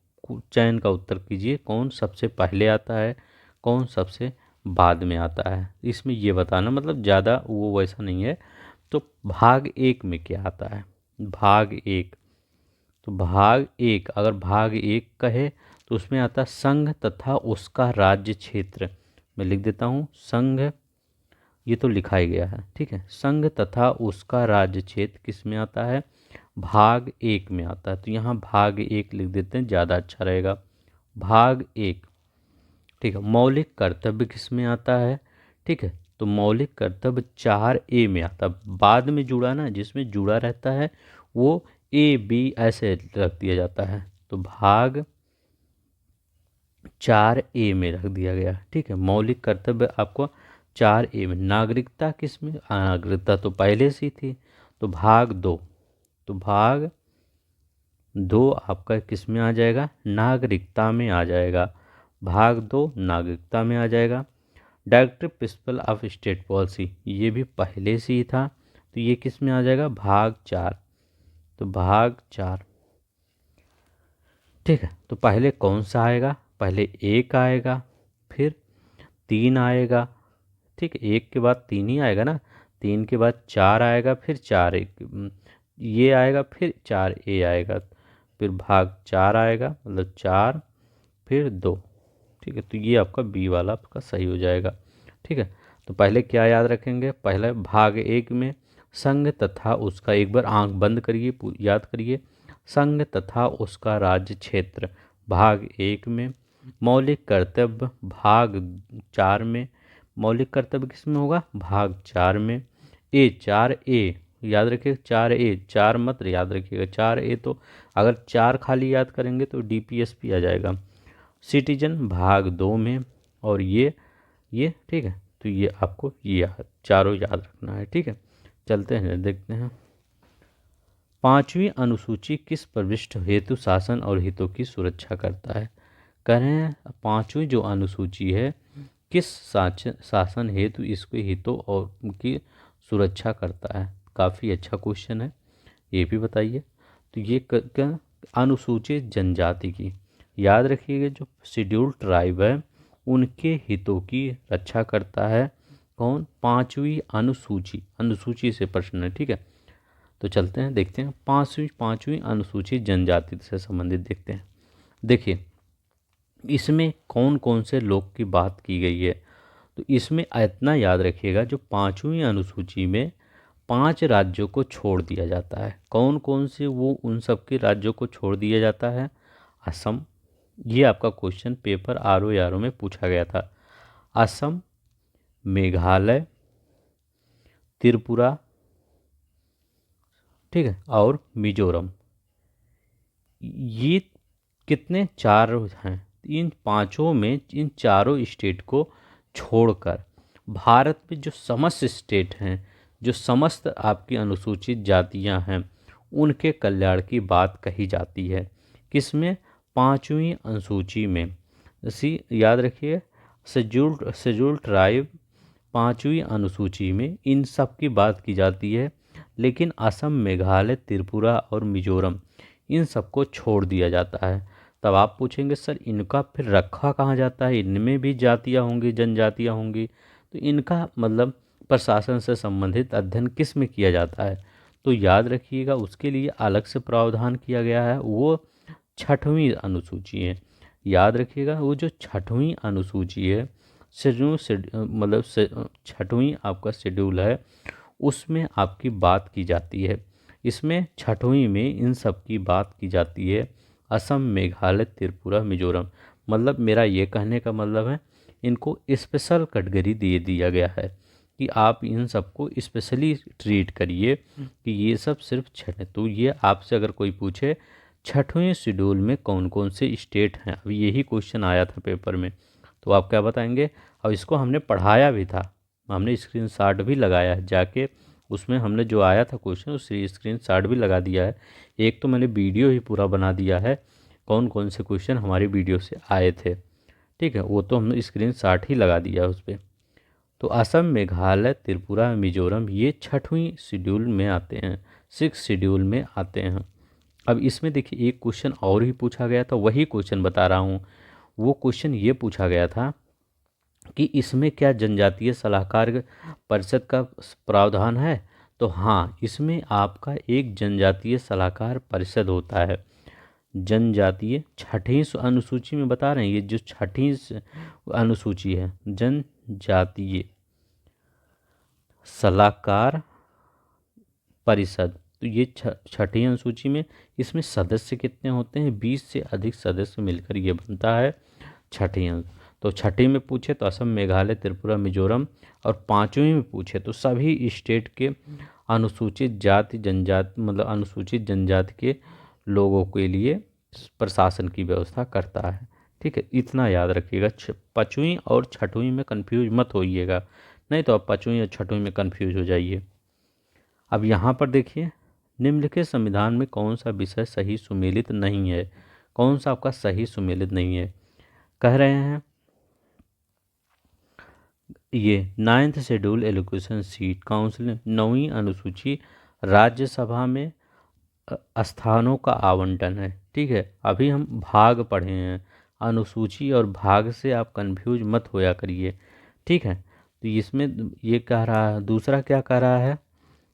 चयन का उत्तर कीजिए, कौन सबसे पहले आता है, कौन सबसे बाद में आता है। इसमें ये बताना, मतलब ज़्यादा वो वैसा नहीं है। तो भाग 1 में क्या आता है? भाग 1, तो भाग 1 अगर भाग 1 कहे तो उसमें आता है संघ तथा उसका राज्य क्षेत्र। मैं लिख देता हूँ संघ, ये तो लिखा ही गया है। ठीक है, संघ तथा उसका राज्य क्षेत्र किस में आता है? भाग 1 में आता है। तो यहाँ भाग 1 लिख देते हैं, ज़्यादा अच्छा रहेगा। भाग 1। ठीक है, मौलिक कर्तव्य किस में आता है? ठीक है, तो मौलिक कर्तव्य 4A में आता है। बाद में जुड़ा ना, जिसमें जुड़ा रहता है वो A B ऐसे रख दिया जाता है। तो भाग 4A में रख दिया गया। ठीक है, मौलिक कर्तव्य आपको 4A में। नागरिकता किस में? नागरिकता तो पहले से ही थी, तो भाग 2। तो भाग 2 आपका किस में आ जाएगा? नागरिकता में आ जाएगा। भाग 2 नागरिकता में आ जाएगा। Directive principle of state policy, ये भी पहले से ही था, तो ये किस में आ जाएगा? भाग 4। तो भाग 4। ठीक है, तो पहले कौन सा आएगा? पहले 1 आएगा, फिर 3 आएगा। ठीक है, 1 के बाद 3 ही आएगा ना। 3 के बाद 4 आएगा, फिर 4 ये आएगा, फिर 4A आएगा, फिर भाग 4 आएगा, मतलब 4 फिर 2। ठीक है, तो ये आपका बी वाला आपका सही हो जाएगा। ठीक है, तो पहले क्या याद रखेंगे? पहले भाग 1 में संघ तथा उसका, एक बार आंख बंद करिए, याद करिए, संघ तथा उसका राज्य क्षेत्र भाग 1 में। मौलिक कर्तव्य भाग 4 में। मौलिक कर्तव्य किस में होगा? भाग 4 में। 4A याद रखिए, 4A, 4 मत याद रखिएगा, 4A तो अगर 4 खाली याद करेंगे तो DPSP आ जाएगा। सिटीजन भाग 2 में, और ये ठीक है, तो ये आपको ये चारों याद रखना है। ठीक है, चलते हैं देखते हैं। 5वीं अनुसूची किस प्रविष्ट हेतु शासन और हितों की सुरक्षा करता है? कह रहे हैं 5वीं जो अनुसूची है किस शासन हेतु इसके हितों और की सुरक्षा करता है? काफ़ी अच्छा क्वेश्चन है, ये भी बताइए। तो ये अनुसूचित जनजाति की, याद रखिएगा, जो शेड्यूल्ड ट्राइब है उनके हितों की रक्षा करता है। कौन? 5वीं अनुसूची, अनुसूची से प्रश्न है। ठीक है, तो चलते हैं देखते हैं 5वीं अनुसूचित जनजाति से संबंधित देखते हैं। देखिए इसमें कौन कौन से लोग की बात की गई है। तो इसमें इतना याद रखिएगा, जो 5वीं अनुसूची में 5 राज्यों को छोड़ दिया जाता है। कौन कौन से? वो उन सब के राज्यों को छोड़ दिया जाता है। असम, ये आपका क्वेश्चन पेपर RO में पूछा गया था। असम, मेघालय, त्रिपुरा, ठीक है, और मिजोरम। ये कितने? 4 हैं। इन 5 में इन चारों स्टेट को छोड़कर भारत में जो समस्त स्टेट हैं, जो समस्त आपकी अनुसूचित जातियां हैं, उनके कल्याण की बात कही जाती है। किसमें? 5वीं अनुसूची में। इसी याद रखिए, शेड्यूल्ड ट्राइब 5वीं अनुसूची में इन सब की बात की जाती है, लेकिन असम, मेघालय, त्रिपुरा और मिजोरम इन सबको छोड़ दिया जाता है। तब आप पूछेंगे सर इनका फिर रखा कहाँ जाता है? इनमें भी जातियाँ होंगी, जनजातियाँ होंगी, तो इनका मतलब प्रशासन से संबंधित अध्ययन किस में किया जाता है? तो याद रखिएगा, उसके लिए अलग से प्रावधान किया गया है, वो 6वीं अनुसूची है। याद रखिएगा, वो जो 6वीं अनुसूची है, मतलब 6वीं आपका शेड्यूल है, उसमें आपकी बात की जाती है इसमें छठवीं में इन सब की बात की जाती है। असम, मेघालय, त्रिपुरा, मिजोरम, मतलब मेरा ये कहने का मतलब है इनको स्पेशल कैटेगरी दे दिया गया है कि आप इन सबको स्पेशली ट्रीट करिए कि ये सब सिर्फ छठ। तो ये आपसे अगर कोई पूछे छठवें शेड्यूल में कौन कौन से स्टेट हैं, अभी यही क्वेश्चन आया था पेपर में, तो आप क्या बताएंगे। और इसको हमने पढ़ाया भी था, हमने स्क्रीनशॉट भी लगाया है जाके, उसमें हमने जो आया था क्वेश्चन उस स्क्रीनशॉट भी लगा दिया है। एक तो मैंने वीडियो ही पूरा बना दिया है कौन कौन से क्वेश्चन हमारी वीडियो से आए थे, ठीक है, वो तो हमने स्क्रीनशॉट ही लगा दिया उस पर। तो असम, मेघालय, त्रिपुरा, मिजोरम ये छठवीं शेड्यूल में आते हैं, 6 शेड्यूल में आते हैं। अब इसमें देखिए एक क्वेश्चन और ही पूछा गया था, वही क्वेश्चन बता रहा हूँ। वो क्वेश्चन ये पूछा गया था कि इसमें क्या जनजातीय सलाहकार परिषद का प्रावधान है। तो हाँ, इसमें आपका एक जनजातीय सलाहकार परिषद होता है। जनजातीय छठी अनुसूची में बता रहे हैं, ये जो छठी अनुसूची है जनजातीय सलाहकार परिषद, तो ये छठी अनुसूची में इसमें सदस्य कितने होते हैं, 20 से अधिक सदस्य मिलकर ये बनता है छठी। तो छठी में पूछे तो असम, मेघालय, त्रिपुरा, मिजोरम, और पांचवी में पूछे तो सभी स्टेट के अनुसूचित जाति जनजाति, मतलब अनुसूचित जनजाति के लोगों के लिए प्रशासन की व्यवस्था करता है। ठीक है, इतना याद रखिएगा। पाँचवीं और छठवीं में कंफ्यूज मत होइएगा, नहीं तो आप पाँचवीं और छठवीं में कंफ्यूज हो जाइए। अब यहाँ पर देखिए, निम्नलिखित संविधान में कौन सा विषय सही सुमेलित नहीं है, कौन सा आपका सही सुमेलित नहीं है। कह रहे हैं ये 9th schedule allocation seat council, 9वीं अनुसूची राज्यसभा में स्थानों का आवंटन है। ठीक है, अभी हम भाग पढ़े हैं, अनुसूची और भाग से आप कंफ्यूज मत होया करिए। ठीक है, तो इसमें ये कह रहा है, दूसरा क्या कह रहा है,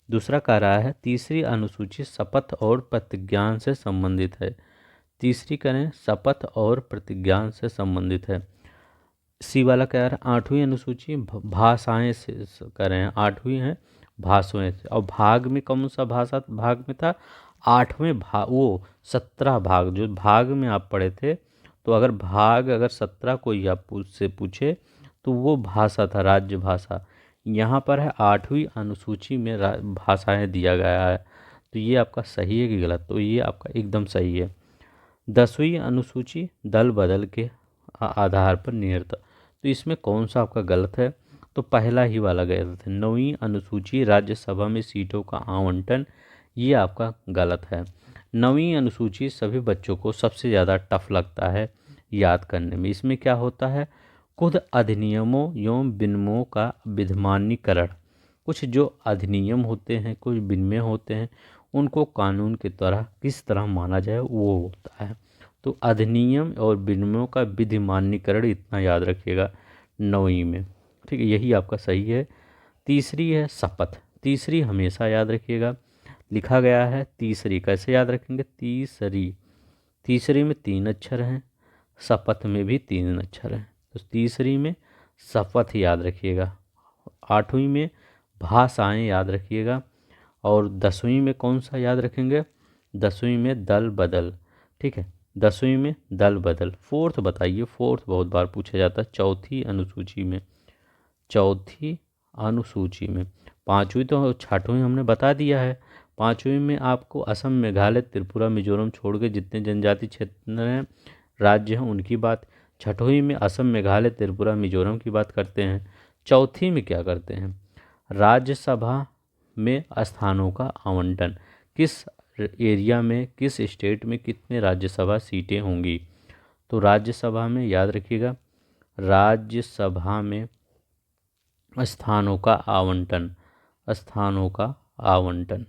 दूसरा कह रहा है तीसरी अनुसूची शपथ और प्रतिज्ञान से संबंधित है। तीसरी करें शपथ और प्रतिज्ञान से संबंधित है। सी वाला कह रहा है 8वीं अनुसूची भाषाएं से कह रहे हैं, 8वीं है भाषाएं से, और भाग में कौन सा भाषा भाग में था, 8वें भाग, वो 17 भाग जो भाग में आप पढ़े थे, तो अगर भाग अगर 17 कोई आप से पूछे तो वो भाषा था राज्य भाषा। यहाँ पर है 8वीं अनुसूची में भाषाएं दिया गया है, तो ये आपका सही है कि गलत, तो ये आपका एकदम सही है। 10वीं अनुसूची दल बदल के आधार पर नियत, तो इसमें कौन सा आपका गलत है, तो पहला ही वाला गलत है। 9वीं अनुसूची राज्यसभा में सीटों का आवंटन, ये आपका गलत है। 9वीं अनुसूची सभी बच्चों को सबसे ज़्यादा टफ लगता है याद करने में। इसमें क्या होता है, खुद अधिनियमों एवं विनियमों का विधिमान्यीकरण, कुछ जो अधिनियम होते हैं, कुछ विनियम होते हैं, उनको कानून की तरह किस तरह माना जाए वो होता है। तो अधिनियम और विनियमों का विधिमान्यीकरण, इतना याद रखिएगा 9वीं में। ठीक है, यही आपका सही है। तीसरी है शपथ, तीसरी हमेशा याद रखिएगा, लिखा गया है तीसरी, कैसे याद रखेंगे, तीसरी, तीसरी में 3 अक्षर हैं, शपथ में भी 3 अक्षर हैं, तो तीसरी में शपथ याद रखिएगा। 8वीं में भाषाएं याद रखिएगा, और 10वीं में कौन सा याद रखेंगे, 10वीं में दल बदल। ठीक है, 10वीं में दल बदल। फोर्थ बताइए, फोर्थ बहुत बार पूछा जाता है, चौथी अनुसूची में, चौथी अनुसूची में। 5वीं तो 6वीं हमने बता दिया है। 5वीं में आपको असम, मेघालय, त्रिपुरा, मिजोरम छोड़ के जितने जनजाति क्षेत्र हैं, राज्य हैं, उनकी बात। 6वीं में असम, मेघालय, त्रिपुरा, मिजोरम की बात करते हैं। चौथी में क्या करते हैं, राज्यसभा में स्थानों का आवंटन, किस एरिया में, किस स्टेट में कितने राज्यसभा सीटें होंगी। तो राज्यसभा में याद रखिएगा, राज्यसभा में स्थानों का आवंटन, स्थानों का आवंटन।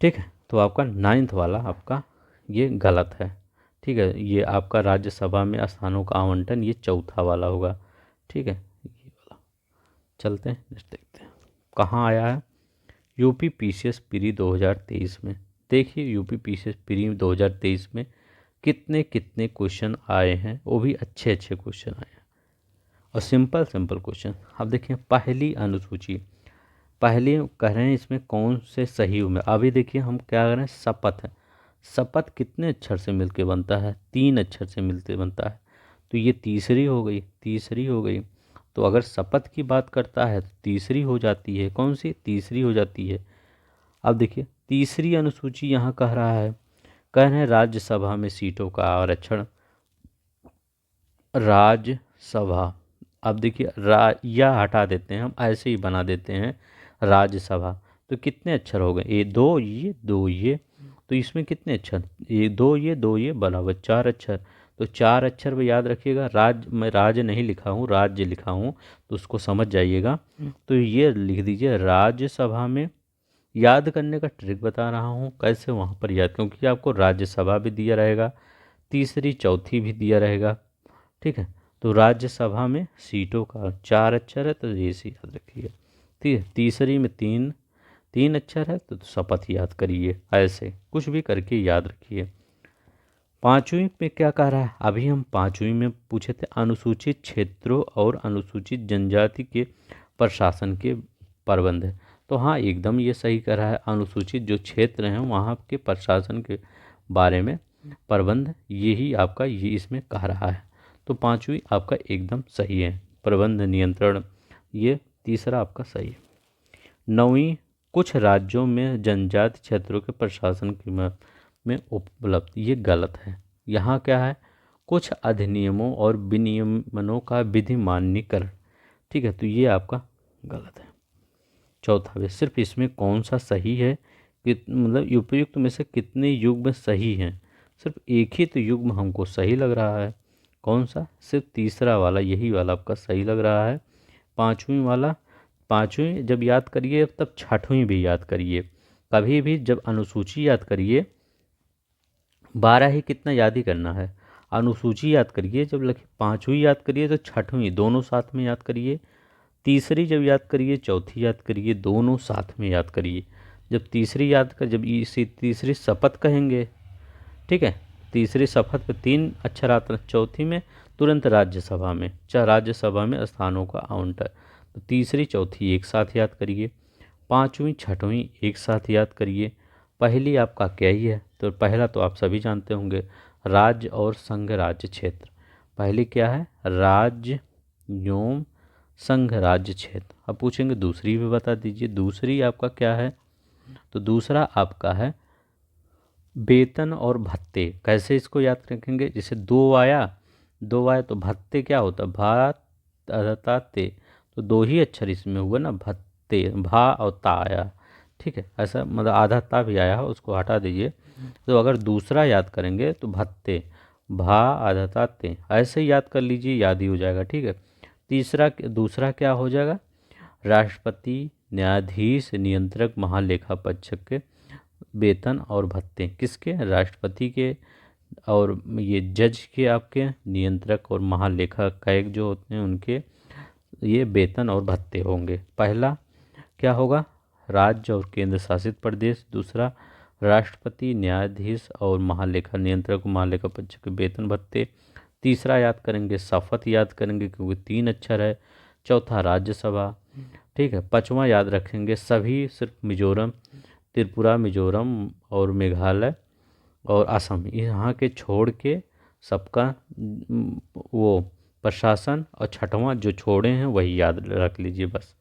ठीक है, तो आपका 9th वाला आपका ये गलत है। ठीक है, ये आपका राज्यसभा में स्थानों का आवंटन ये चौथा वाला होगा। ठीक है, ये वाला। चलते हैं नेक्स्ट देखते हैं कहाँ आया है। यूपी पीसीएस प्री 2023 में, देखिए यूपी पीसीएस प्री 2023 में कितने कितने क्वेश्चन आए हैं, वो भी अच्छे अच्छे क्वेश्चन आए हैं और सिंपल सिंपल क्वेश्चन। अब देखिए पहली अनुसूची, पहले कह रहे हैं इसमें कौन से सही हुए। अभी देखिए हम क्या कर रहे हैं, शपथ है। शपथ कितने अक्षर से मिलके बनता है, 3 अक्षर से मिलते बनता है, तो ये तीसरी हो गई, तीसरी हो गई। तो अगर शपथ की बात करता है तो तीसरी हो जाती है, कौन सी, तीसरी हो जाती है। अब देखिए तीसरी अनुसूची यहाँ कह रहा है, कह रहे हैं राज्यसभा में सीटों का आरक्षण, राज्यसभा। अब देखिए या हटा देते हैं हम, ऐसे ही बना देते हैं राज्यसभा। तो कितने अक्षर हो गए, ये दो, ये दो, ये, तो इसमें कितने अक्षर, ये दो, ये दो, ये बराबर 4 अक्षर। तो 4 अक्षर में याद रखिएगा। मैं राज्य नहीं लिखा हूँ, राज्य लिखा हूँ, तो उसको समझ जाइएगा। तो ये लिख दीजिए राज्यसभा में। याद करने का ट्रिक बता रहा हूँ कैसे वहाँ पर याद, क्योंकि आपको राज्यसभा भी दिया रहेगा, तीसरी चौथी भी दिया रहेगा, ठीक है। तो राज्यसभा में सीटों का 4 अक्षर है, तो ये से याद रखिए। ठीक है, तीसरी में 3 अक्षर है, तो शपथ याद करिए, ऐसे कुछ भी करके याद रखिए। पांचवी में क्या कह रहा है, अभी हम पांचवी में पूछे थे अनुसूचित क्षेत्रों और अनुसूचित जनजाति के प्रशासन के प्रबंध है। तो हाँ, एकदम ये सही कह रहा है, अनुसूचित जो क्षेत्र हैं वहाँ के प्रशासन के बारे में प्रबंध, यही आपका ये इसमें कह रहा है। तो पांचवी आपका एकदम सही है, प्रबंध नियंत्रण, ये तीसरा आपका सही है। नौवीं, कुछ राज्यों में जनजाति क्षेत्रों के प्रशासन की में उपलब्ध, ये गलत है। यहाँ क्या है, कुछ अधिनियमों और विनियमनों का विधि मान्यीकरण, ठीक है, तो ये आपका गलत है। चौथा भी, सिर्फ इसमें कौन सा सही है, मतलब उपयुक्त में से कितने युग्म सही हैं, सिर्फ एक ही तो युग्म हमको सही लग रहा है, कौन सा, सिर्फ तीसरा वाला, यही वाला आपका सही लग रहा है। पांचवी वाला, पांचवी जब याद करिए तब छठवीं भी याद करिए, कभी भी जब अनुसूची याद करिए 12 ही कितना याद ही करना है, अनुसूची याद करिए जब लगे, पांचवी याद करिए तो छठवीं दोनों साथ में याद करिए, तीसरी जब याद करिए चौथी याद करिए, दोनों साथ में याद करिए। जब तीसरी याद कर, जब इसी तीसरी शपथ कहेंगे, ठीक है, तीसरी शपथ पे 3 अक्षर आते हैं, चौथी में तुरंत राज्यसभा में, चाहे राज्यसभा में स्थानों का आवंटन, तो तीसरी चौथी एक साथ याद करिए, पांचवी छठवीं एक साथ याद करिए। पहली आपका क्या ही है, तो पहला तो आप सभी जानते होंगे, राज्य और संघ राज्य क्षेत्र। पहली क्या है, राज्य एवं संघ राज्य क्षेत्र। अब पूछेंगे दूसरी भी बता दीजिए, दूसरी आपका क्या है, तो दूसरा आपका है वेतन और भत्ते। कैसे इसको याद रखेंगे, जैसे दो आया, दो आया तो भत्ते क्या होता है, भात अधता ते, तो दो ही अक्षर इसमें हुआ ना, भत्ते, भा और ता आया, ठीक है, ऐसा मतलब आधा ता भी आया है, उसको हटा दीजिए। तो अगर दूसरा याद करेंगे तो भत्ते, भा आधा ता ते, ऐसे ही याद कर लीजिए, याद ही हो जाएगा, ठीक है। तीसरा, दूसरा क्या हो जाएगा, राष्ट्रपति, न्यायाधीश, नियंत्रक, महालेखा परीक्षक के वेतन और भत्ते, किसके, राष्ट्रपति के, और ये जज के, आपके नियंत्रक और महालेखाकार जो होते हैं उनके ये वेतन और भत्ते होंगे। पहला क्या होगा, राज्य और केंद्र शासित प्रदेश, दूसरा राष्ट्रपति, न्यायाधीश और महालेखा नियंत्रक, महालेखा परीक्षक के वेतन भत्ते, तीसरा याद करेंगे शपथ याद करेंगे क्योंकि 3 अक्षर है, चौथा राज्यसभा, ठीक है। पांचवा याद रखेंगे सभी, सिर्फ मिजोरम, त्रिपुरा, मिजोरम और मेघालय और असम, यहाँ के छोड़ के सबका वो प्रशासन, और छठवां जो छोड़े हैं वही याद रख लीजिए बस।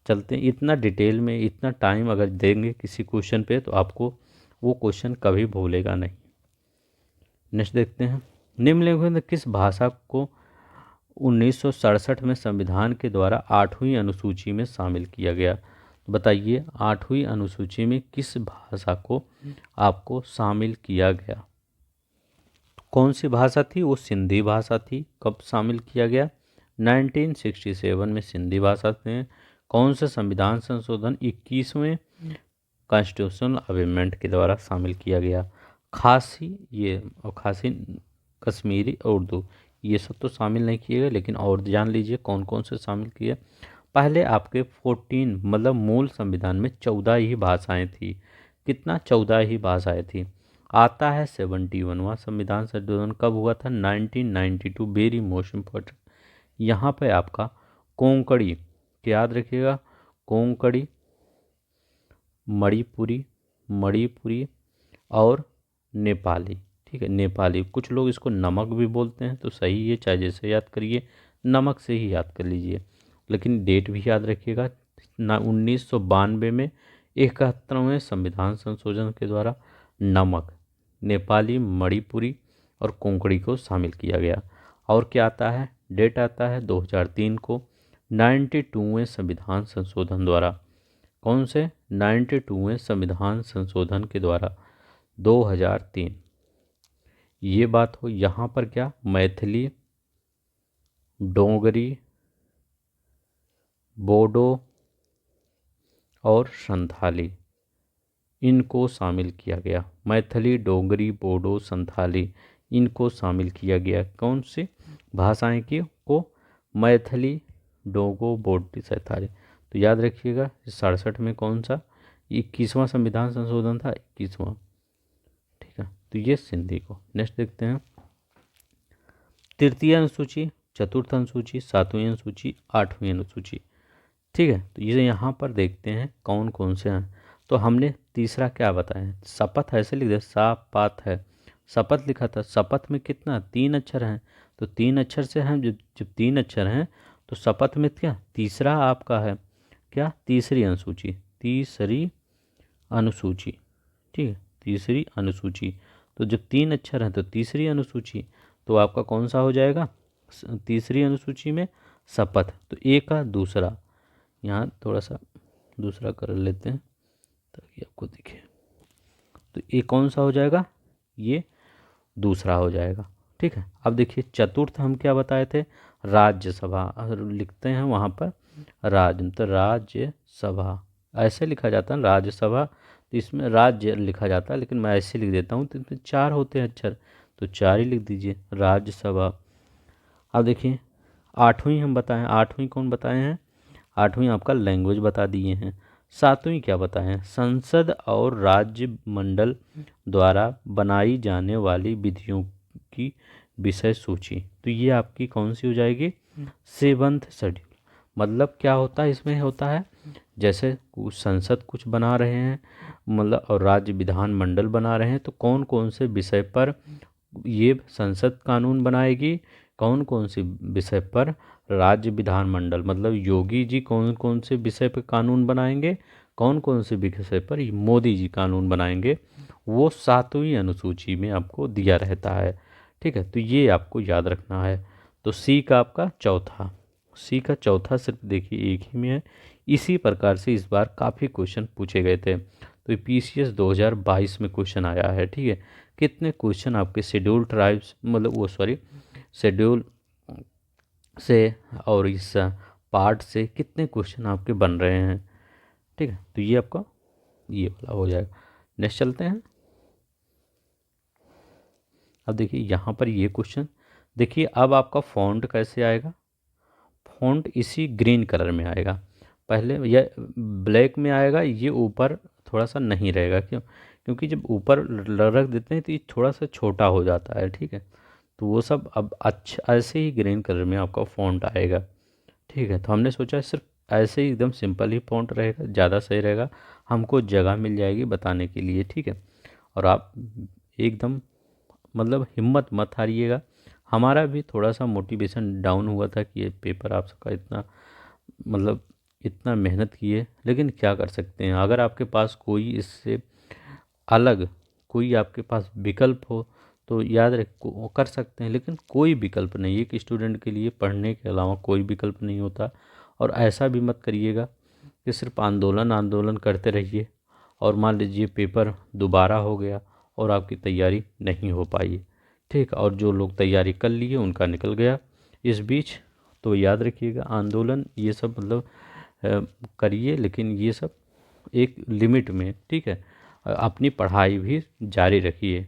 चलते हैं, इतना डिटेल में, इतना टाइम अगर देंगे किसी क्वेश्चन पे तो आपको वो क्वेश्चन कभी भूलेगा नहीं। नेक्स्ट देखते हैं, निम्नलिखित में किस भाषा को 1967 में संविधान के द्वारा 8वीं अनुसूची में शामिल किया गया, तो बताइए 8वीं अनुसूची में किस भाषा को आपको शामिल किया गया, कौन सी भाषा थी, वो सिंधी भाषा थी। कब शामिल किया गया, 1967 में सिंधी भाषा में। कौन सा संविधान संशोधन 21वें कॉन्स्टिट्यूशनल अमेंडमेंट के द्वारा शामिल किया गया, खासी, ये और खासी, कश्मीरी, उर्दू, ये सब तो शामिल नहीं किए गए, लेकिन और जान लीजिए कौन कौन से शामिल किए। पहले आपके 14 मतलब मूल संविधान में 14 ही भाषाएं थी, कितना, 14 ही भाषाएं थी। आता है 71वां संविधान संशोधन कब हुआ था, 1992, वेरी मोस्ट इम्पोर्टेंट। यहाँ पे आपका कोंकणी, याद रखिएगा, कोंकणी मणिपुरी, मणिपुरी और नेपाली। ठीक है, नेपाली, कुछ लोग इसको नमक भी बोलते हैं, तो सही है, चाहे जैसे याद करिए, नमक से ही याद कर लीजिए। लेकिन डेट भी याद रखिएगा ना, 1992 में 71वें संविधान संशोधन के द्वारा नमक, नेपाली, मणिपुरी और कोंकणी को शामिल किया गया। और क्या आता है, डेट आता है 2003 को 92वें संविधान संशोधन द्वारा। कौन से, 92वें संविधान संशोधन के द्वारा 2003। ये बात हो। यहाँ पर क्या, मैथिली, डोगरी, बोडो और संथाली, इनको शामिल किया गया। मैथिली, डोगरी, बोडो, संथाली, इनको शामिल किया गया। कौन सी भाषाएं की को, मैथिली, डोगो, बोडो, संथाली। तो याद रखिएगा 67 में कौन सा, 21वां संविधान संशोधन था, 21वां। ठीक है, तो ये सिंधी को। नेक्स्ट देखते हैं, तृतीय अनुसूची, चतुर्थ अनुसूची, सातवीं अनुसूची, आठवीं अनुसूची। ठीक है, तो ये यहाँ पर देखते हैं कौन कौन से हैं। तो हमने तीसरा क्या बताया, शपथ, ऐसे लिख दिया, सापात है, शपथ लिखा था। शपथ में कितना, 3 अक्षर हैं, तो 3 अक्षर से हैं, जब 3 अक्षर हैं तो शपथ में क्या, तीसरा आपका है क्या, तीसरी अनुसूची, तीसरी अनुसूची। ठीक है, तीसरी अनुसूची। तो जब 3 अक्षर हैं तो तीसरी अनुसूची, तो आपका कौन सा हो जाएगा, तीसरी अनुसूची में शपथ। तो ए का दूसरा, यहाँ थोड़ा सा दूसरा कर लेते हैं ताकि आपको दिखे। तो ये कौन सा हो जाएगा, ये दूसरा हो जाएगा। ठीक है, अब देखिए चतुर्थ हम क्या बताए थे, राज्यसभा, लिखते हैं वहाँ पर तो राज्यसभा ऐसे लिखा जाता है, राज्यसभा, तो इसमें राज्य लिखा जाता है, लेकिन मैं ऐसे लिख देता हूँ, तो इसमें 4 होते हैं अक्षर, तो 4 ही लिख दीजिए, राज्यसभा। अब देखिए आठवीं हम बताएं, आठवीं कौन बताए हैं, आठवीं आपका लैंग्वेज बता दिए हैं। सातवीं क्या बताए हैं, संसद और राज्य मंडल द्वारा बनाई जाने वाली विधियों की विषय सूची। तो ये आपकी कौन सी हो जाएगी, 7th शेड्यूल। मतलब क्या होता है, इसमें होता है जैसे कुछ संसद कुछ बना रहे हैं, मतलब और राज्य विधान मंडल बना रहे हैं, तो कौन कौन से विषय पर ये संसद कानून बनाएगी, कौन कौन से विषय पर राज्य विधानमंडल, मतलब योगी जी कौन कौन से विषय पर कानून बनाएंगे, कौन कौन से विषय पर मोदी जी कानून बनाएंगे, वो 7वीं अनुसूची में आपको दिया रहता है। ठीक है, तो ये आपको याद रखना है। तो सी का आपका चौथा, सी का चौथा सिर्फ देखिए एक ही में है। इसी प्रकार से इस बार काफ़ी क्वेश्चन पूछे गए थे, तो PCS 2022 में क्वेश्चन आया है। ठीक है, कितने क्वेश्चन आपके शेड्यूल ट्राइब्स, मतलब वो सॉरी शेड्यूल से और इस पार्ट से कितने क्वेश्चन आपके बन रहे हैं। ठीक है, तो ये आपका ये वाला हो जाएगा। नेक्स्ट चलते हैं। अब देखिए यहाँ पर ये क्वेश्चन देखिए, अब आपका फॉन्ट कैसे आएगा, फॉन्ट इसी ग्रीन कलर में आएगा। पहले यह ब्लैक में आएगा, ये ऊपर थोड़ा सा नहीं रहेगा, क्यों, क्योंकि जब ऊपर रख देते हैं तो ये थोड़ा सा छोटा हो जाता है। ठीक है, तो वो सब अब अच्छा ऐसे ही ग्रीन कलर में आपका फॉन्ट आएगा। ठीक है, तो हमने सोचा सिर्फ ऐसे ही एकदम सिंपल ही फॉन्ट रहेगा, ज़्यादा सही रहेगा, हमको जगह मिल जाएगी बताने के लिए। ठीक है, और आप एकदम मतलब हिम्मत मत हारिएगा। हमारा भी थोड़ा सा मोटिवेशन डाउन हुआ था कि ये पेपर आप सबका इतना मतलब इतना मेहनत किए, लेकिन क्या कर सकते हैं, अगर आपके पास कोई इससे अलग कोई आपके पास विकल्प हो तो याद रख वो कर सकते हैं, लेकिन कोई विकल्प नहीं, एक स्टूडेंट के लिए पढ़ने के अलावा कोई विकल्प नहीं होता। और ऐसा भी मत करिएगा कि सिर्फ आंदोलन आंदोलन करते रहिए और मान लीजिए पेपर दोबारा हो गया और आपकी तैयारी नहीं हो पाई। ठीक, और जो लोग तैयारी कर लिए उनका निकल गया इस बीच। तो याद रखिएगा आंदोलन ये सब मतलब करिए, लेकिन ये सब एक लिमिट में। ठीक है, अपनी पढ़ाई भी जारी रखिए।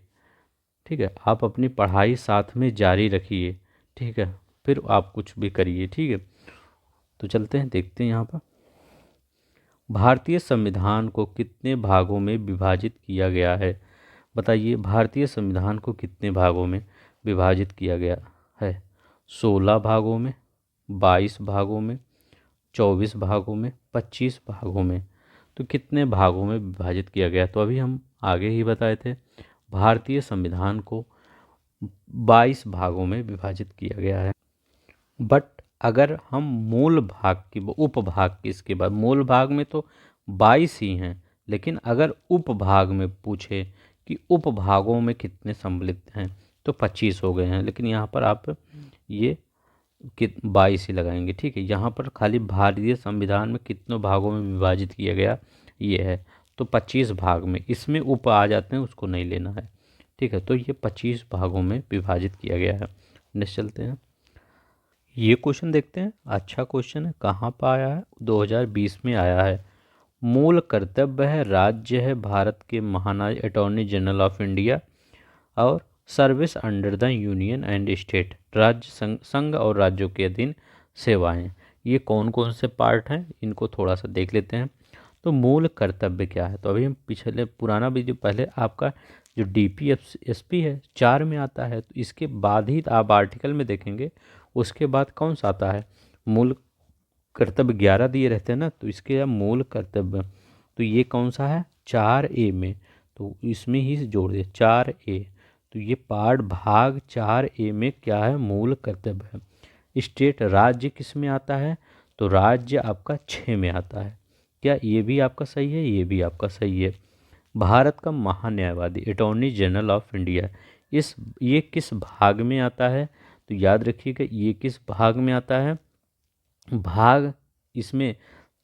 ठीक है, आप अपनी पढ़ाई साथ में जारी रखिए। ठीक है, फिर आप कुछ भी करिए। ठीक है, तो चलते हैं देखते हैं यहाँ पर भारतीय संविधान को कितने भागों में विभाजित किया गया है। बताइए भारतीय संविधान को कितने भागों में विभाजित किया गया है, 16 भागों में, 22 भागों में, 24 भागों में, 25 भागों में। तो कितने भागों में विभाजित किया गया? तो अभी हम आगे ही बताए थे, भारतीय संविधान को 22 भागों में विभाजित किया गया है। बट अगर हम मूल भाग की, उपभाग की, इसके बाद मूल भाग में तो 22 ही हैं, लेकिन अगर उपभाग में पूछे कि उपभागों में कितने सम्मिलित हैं तो 25 हो गए हैं, लेकिन यहाँ पर आप ये 22 ही लगाएंगे। ठीक है, यहाँ पर खाली भारतीय संविधान में कितनों भागों में विभाजित किया गया ये है, तो 25 भाग में, इसमें उप आ जाते हैं उसको नहीं लेना है। ठीक है, तो ये 25 भागों में विभाजित किया गया है। नेक्स्ट चलते हैं, ये क्वेश्चन देखते हैं। अच्छा क्वेश्चन है, कहाँ पर आया है? 2020 में आया है। मूल कर्तव्य है, राज्य है भारत के महानायक अटॉर्नी जनरल ऑफ इंडिया, और service under the union and state, राज्य संघ और राज्यों के अधीन सेवाएं। ये कौन कौन से पार्ट हैं इनको थोड़ा सा देख लेते हैं। तो मूल कर्तव्य क्या है? तो अभी हम पिछले पुराना वीडियो, पहले आपका जो DPSP है 4 में आता है, तो इसके बाद ही आप आर्टिकल में देखेंगे उसके बाद कौन सा आता है। मूल कर्तव्य 11 दिए रहते हैं ना, तो इसके मूल कर्तव्य, तो ये कौन सा है? 4A में, तो इसमें ही जोड़ दिए 4A। तो ये पार्ट भाग 4A में क्या है? मूल कर्तव्य है। स्टेट, राज्य किस में आता है? तो राज्य आपका 6 में आता है। क्या ये भी आपका सही है? ये भी आपका सही है। भारत का महान्यायवादी अटॉर्नी जनरल ऑफ इंडिया, ये किस भाग में आता है? तो याद रखिएगा ये किस भाग में आता है? भाग इसमें,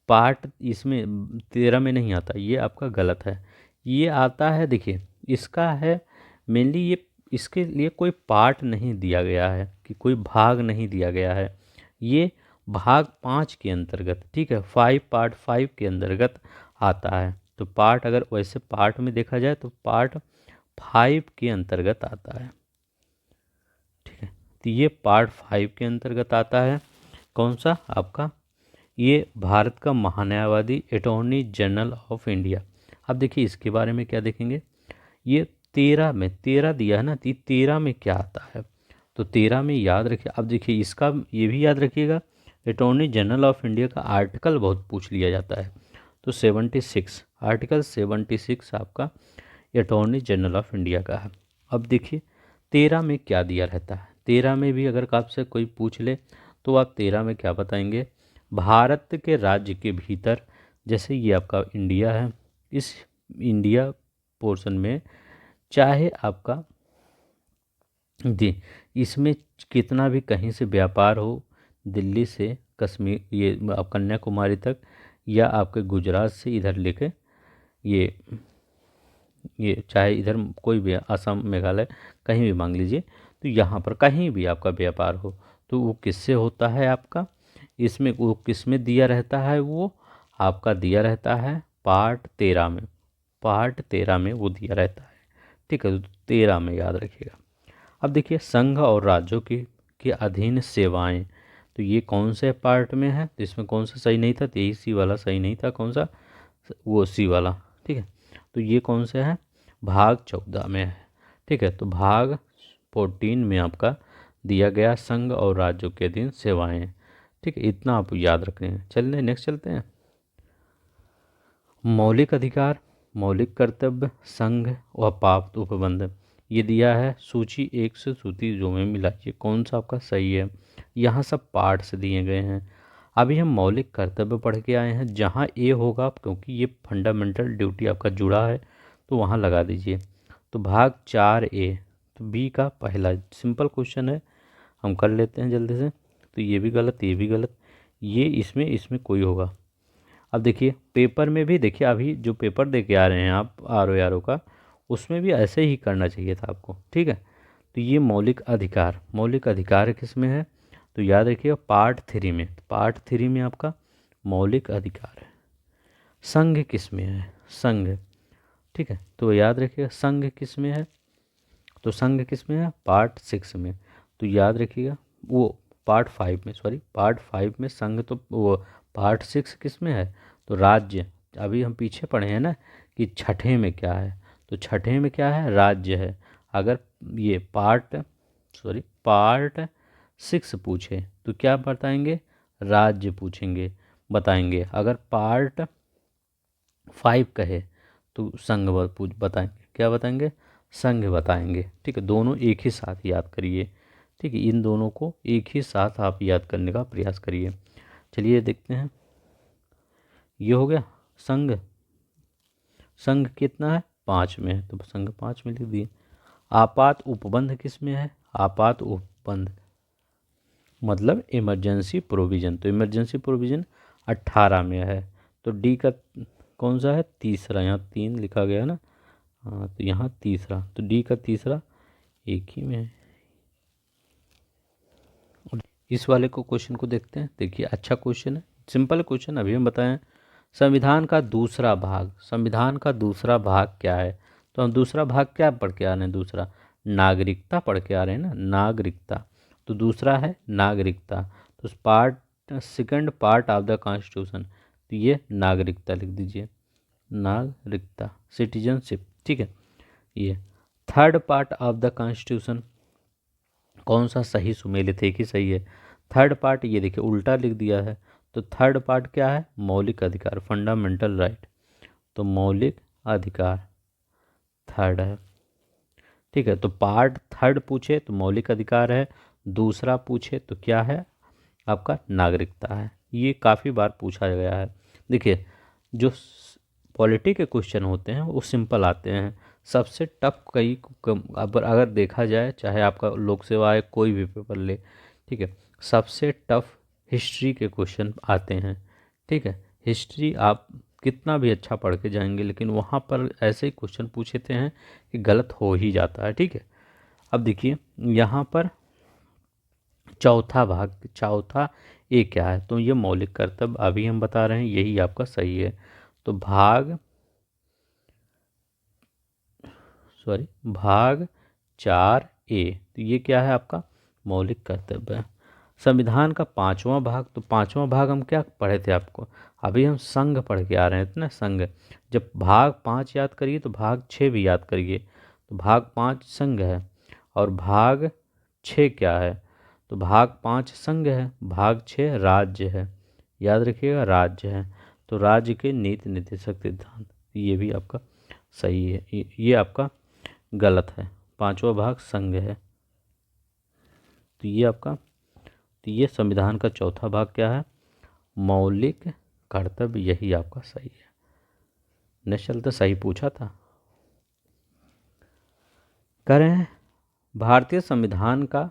पार्ट इसमें 13 में नहीं आता, ये आपका गलत है। ये आता है, देखिए इसका है मेनली, ये इसके लिए कोई पार्ट नहीं दिया गया है, कि कोई भाग नहीं दिया गया है। ये भाग 5 के अंतर्गत, ठीक है, 5 पार्ट 5 के अंतर्गत आता है। तो पार्ट अगर वैसे पार्ट में देखा जाए तो पार्ट 5 के अंतर्गत आता है। ठीक है, तो ये पार्ट 5 के अंतर्गत आता है। कौन सा आपका? ये भारत का महान्यायवादी अटॉर्नी जनरल ऑफ इंडिया। अब देखिए इसके बारे में क्या देखेंगे, ये 13 में, 13 दिया है ना, तो 13 में क्या आता है? तो 13 में याद रखिए, अब देखिए इसका ये भी याद रखिएगा, अटॉर्नी जनरल ऑफ इंडिया का आर्टिकल बहुत पूछ लिया जाता है। तो 76, आर्टिकल 76 आपका अटॉर्नी जनरल ऑफ इंडिया का है। अब देखिए 13 में क्या दिया रहता है? 13 में भी अगर आपसे कोई पूछ ले तो आप 13 में क्या बताएंगे? भारत के राज्य के भीतर, जैसे ये आपका इंडिया है, इस इंडिया पोर्शन में चाहे आपका इसमें कितना भी कहीं से व्यापार हो, दिल्ली से कश्मीर, ये आप कन्याकुमारी तक, या आपके गुजरात से इधर लेके ये चाहे इधर कोई भी असम, मेघालय, कहीं भी मांग लीजिए, तो यहाँ पर कहीं भी आपका व्यापार हो तो वो किससे होता है आपका? इसमें वो किस में दिया रहता है? वो आपका दिया रहता है पार्ट 13 में, पार्ट 13 में वो दिया रहता है। ठीक है, तो 13 में याद रखिएगा। अब देखिए संघ और राज्यों की के अधीन सेवाएं, तो ये कौन से पार्ट में है? तो इसमें कौन सा सही नहीं था? तो यही सी वाला सही नहीं था, कौन सा? वो सी वाला। ठीक है, तो ये कौन से है? भाग 14 में है। ठीक है, तो भाग 14 में आपका दिया गया संघ और राज्यों के अधीन सेवाएं। ठीक है, इतना आप याद रख रहे हैं। चलिए नेक्स्ट चलते हैं। मौलिक अधिकार, मौलिक कर्तव्य, संघ व प्राप्त उपबंध, ये दिया है सूची 1 से सूची 2 में मिलाइए कौन सा आपका सही है। यहाँ सब पार्ट्स दिए गए हैं। अभी हम मौलिक कर्तव्य पढ़ के आए हैं, जहाँ ए होगा, क्योंकि ये फंडामेंटल ड्यूटी आपका जुड़ा है तो वहाँ लगा दीजिए। तो भाग 4A, तो बी का पहला सिंपल क्वेश्चन है, हम कर लेते हैं जल्दी से। तो ये भी गलत, ये भी गलत, ये इसमें इसमें कोई होगा। अब देखिए पेपर में भी, देखिए अभी जो पेपर दे के आ रहे हैं आप RO का, उसमें भी ऐसे ही करना चाहिए था आपको। ठीक है, तो ये मौलिक अधिकार, मौलिक अधिकार किस में है? तो याद रखिएगा पार्ट 3 में, पार्ट 3 में आपका मौलिक अधिकार है। संघ किस में है? संघ। ठीक है, तो याद रखिएगा संघ किस में है? तो संघ किस में है? पार्ट 6 में। तो याद रखिएगा वो पार्ट 5 में, सॉरी पार्ट 5 में संघ, तो वो पार्ट 6 किस में है? तो राज्य। अभी हम पीछे पढ़े हैं ना कि छठे में क्या है, तो छठे में क्या है? राज्य है। अगर ये पार्ट 6 पूछे तो क्या बताएंगे? राज्य पूछेंगे, बताएंगे। अगर पार्ट 5 कहे तो संघ बताएंगे, क्या बताएंगे, संघ बताएंगे। ठीक है, दोनों एक ही साथ याद करिए। ठीक है, इन दोनों को एक ही साथ आप याद करने का प्रयास करिए। चलिए देखते हैं, ये हो गया संघ। संघ कितना है, 5 में है, तो संघ 5 में लिख दिए। आपात उपबंध किस में है, आपात उपबंध मतलब इमरजेंसी प्रोविज़न, तो इमरजेंसी प्रोविज़न 18 में है। तो डी का कौन सा है, तीसरा, यहाँ 3 लिखा गया है ना, हाँ तो यहाँ तीसरा, तो डी का तीसरा एक ही में है। और इस वाले को क्वेश्चन को देखते हैं, देखिए अच्छा क्वेश्चन है, सिंपल क्वेश्चन अभी हम बताएं। संविधान का दूसरा भाग, संविधान का दूसरा भाग क्या है, तो हम दूसरा भाग क्या पढ़ के आ रहे हैं, दूसरा नागरिकता पढ़ के आ रहे हैं ना, नागरिकता। तो दूसरा है नागरिकता, तो part second part of the constitution, तो ये नागरिकता लिख दीजिए, नागरिकता सिटीजनशिप। ठीक है, ये third part of the constitution कौन सा सही सुमेलित है कि सही है, थर्ड पार्ट ये देखिए उल्टा लिख दिया है। तो थर्ड पार्ट क्या है, मौलिक अधिकार, फंडामेंटल राइट, तो मौलिक अधिकार थर्ड है। ठीक है, तो पार्ट थर्ड पूछे तो मौलिक अधिकार है, दूसरा पूछे तो क्या है आपका नागरिकता है। ये काफ़ी बार पूछा गया है। देखिए जो पॉलिटी के क्वेश्चन होते हैं वो सिंपल आते हैं, सबसे टफ अगर देखा जाए, चाहे आपका लोक सेवा आयोग कोई भी पेपर ले, ठीक है, सबसे टफ हिस्ट्री के क्वेश्चन आते हैं। ठीक है, हिस्ट्री आप कितना भी अच्छा पढ़ के जाएंगे लेकिन वहाँ पर ऐसे ही क्वेश्चन पूछते हैं कि गलत हो ही जाता है। ठीक है, अब देखिए यहाँ पर चौथा भाग, चौथा ए क्या है, तो ये मौलिक कर्तव्य अभी हम बता रहे हैं, यही आपका सही है। तो भाग 4 ए, तो ये क्या है आपका मौलिक कर्तव्य है। संविधान का 5वां भाग, तो 5वां भाग हम क्या पढ़े थे आपको, अभी हम संघ पढ़ के आ रहे हैं ना, संघ। जब भाग 5 याद करिए तो भाग 6 भी याद करिए। तो भाग 5 संघ है और भाग 6 क्या है, तो भाग 5 संघ है, भाग 6 राज्य है, याद रखिएगा राज्य है। तो राज्य के नीति निर्देशक सिद्धांत, ये भी आपका सही है, ये आपका गलत है, 5वां भाग संघ है। तो ये आपका, तो ये संविधान का चौथा भाग क्या है, मौलिक कर्तव्य, यही आपका सही है। निश्चल तो सही पूछा था। करें भारतीय संविधान का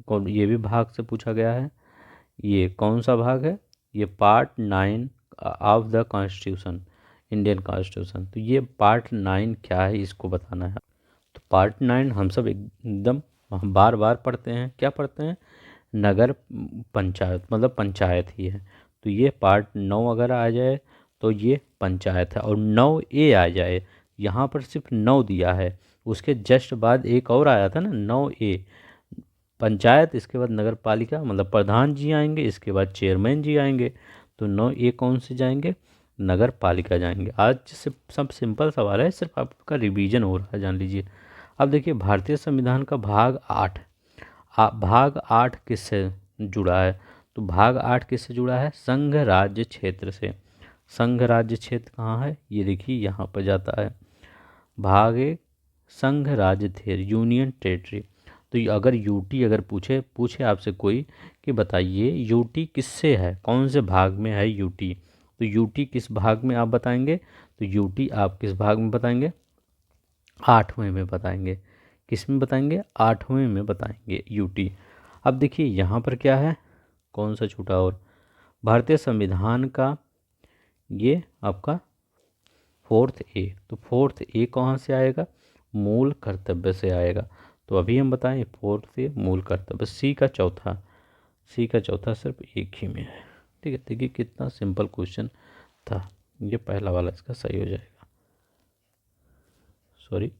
कौन, ये भी भाग से पूछा गया है, ये कौन सा भाग है, ये part 9 of the constitution, Indian constitution. तो ये पार्ट 9 क्या है इसको बताना है। तो पार्ट 9 हम सब एकदम बार बार पढ़ते हैं, क्या पढ़ते हैं, नगर पंचायत, मतलब पंचायत ही है। तो ये पार्ट 9 अगर आ जाए तो ये पंचायत है, और 9A आ जाए, यहाँ पर सिर्फ 9 दिया है, उसके जस्ट बाद एक और आया था ना 9A, पंचायत, इसके बाद नगर पालिका, मतलब प्रधान जी आएंगे, इसके बाद चेयरमैन जी आएंगे। तो 9A कौन से जाएंगे, नगर पालिका जाएंगे। आज से सब सिंपल सवाल है, सिर्फ आपका रिवीजन हो रहा है, जान लीजिए। अब देखिए भारतीय संविधान का भाग 8, भाग 8 किससे जुड़ा है, तो भाग 8 किससे जुड़ा है, संघ राज्य क्षेत्र से। संघ राज्य क्षेत्र कहाँ है, ये देखिए यहाँ पर जाता है, भाग 1 संघ राज्य थे, यूनियन टेरिटरी। तो अगर यूटी अगर पूछे आपसे कोई कि बताइए यूटी किससे है, कौन से भाग में है यूटी, तो यूटी किस भाग में आप बताएंगे, तो यूटी आप किस भाग में बताएंगे, 8वें में बताएंगे। किस में बताएंगे, 8वें में बताएंगे यूटी। अब देखिए यहाँ पर क्या है, कौन सा छूटा, और भारतीय संविधान का ये आपका 4A, तो 4A कहाँ से आएगा, मूल कर्तव्य से आएगा। तो अभी हम बताएं 4A मूल कर्तव्य, सी का चौथा सिर्फ एक ही में है। ठीक है, देखिए कितना सिंपल क्वेश्चन था, ये पहला वाला इसका सही हो जाएगा। सॉरी,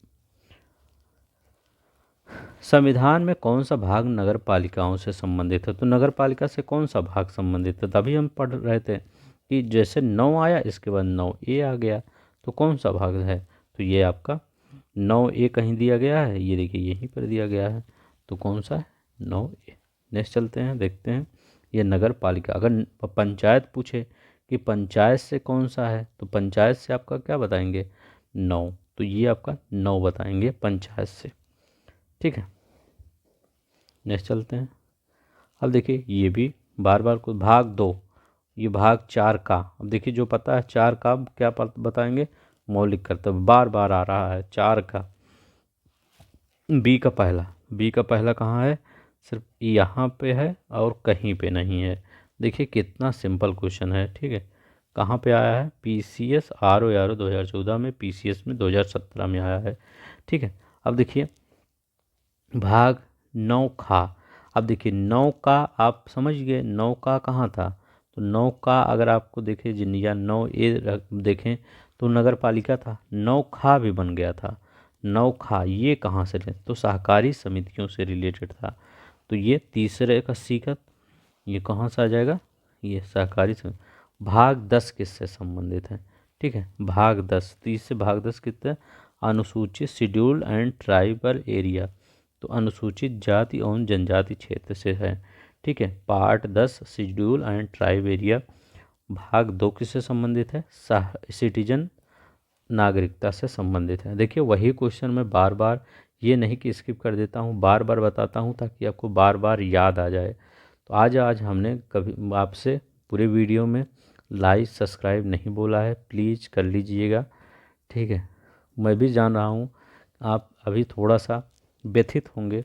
संविधान में कौन सा भाग नगर पालिकाओं से संबंधित है, तो नगर पालिका से कौन सा भाग संबंधित है, तभी हम पढ़ रहे थे कि जैसे 9 आया इसके बाद 9A आ गया, तो कौन सा भाग है, तो ये आपका 9A कहीं दिया गया है, ये देखिए यहीं पर दिया गया है, तो कौन सा है 9A। नेक्स्ट चलते हैं, देखते हैं, ये नगर पालिका, अगर पंचायत पूछे कि पंचायत से कौन सा है, तो पंचायत से आपका क्या बताएंगे, 9, तो ये आपका 9 बताएंगे पंचायत से। ठीक है, नेक्स्ट चलते हैं। अब देखिए ये भी बार बार को भाग 2, ये भाग 4 का, अब देखिए जो पता है 4 का क्या बताएंगे, मौलिक कर्तव्य, बार बार आ रहा है 4 का। बी का पहला कहाँ है, सिर्फ यहाँ पे है और कहीं पे नहीं है। देखिए कितना सिंपल क्वेश्चन है। ठीक है, कहाँ पे आया है, पीसीएस आरओ 2014 में, पीसीएस में 2017 में आया है। ठीक है, अब देखिए भाग 9 खा, अब देखिए 9 का आप समझ गए, 9 का कहाँ था, तो 9 का अगर आपको देखें जिंदिया 9 ए देखें तो नगर पालिका था, 9 खा भी बन गया था। 9 खा ये कहाँ से ले, तो सहकारी समितियों से रिलेटेड था, तो ये तीसरे का सी का ये कहाँ से आ जाएगा, ये सहकारी समिति। भाग 10 किससे संबंधित है, ठीक है, भाग 10, तो इससे भाग 10 कितना, अनुसूचित शेड्यूल एंड ट्राइबल एरिया, तो अनुसूचित जाति एवं जनजाति क्षेत्र से है। ठीक है, part 10 schedule and tribe area. भाग 2 किससे संबंधित है, सिटीजन नागरिकता से संबंधित है। देखिए वही क्वेश्चन मैं बार बार ये नहीं कि स्किप कर देता हूँ, बार बार बताता हूँ ताकि आपको बार बार याद आ जाए। तो आज हमने कभी आपसे पूरे वीडियो में लाइक सब्सक्राइब नहीं बोला है, प्लीज़ कर लीजिएगा। ठीक है, मैं भी जान रहा हूँ आप अभी थोड़ा सा व्यथित होंगे,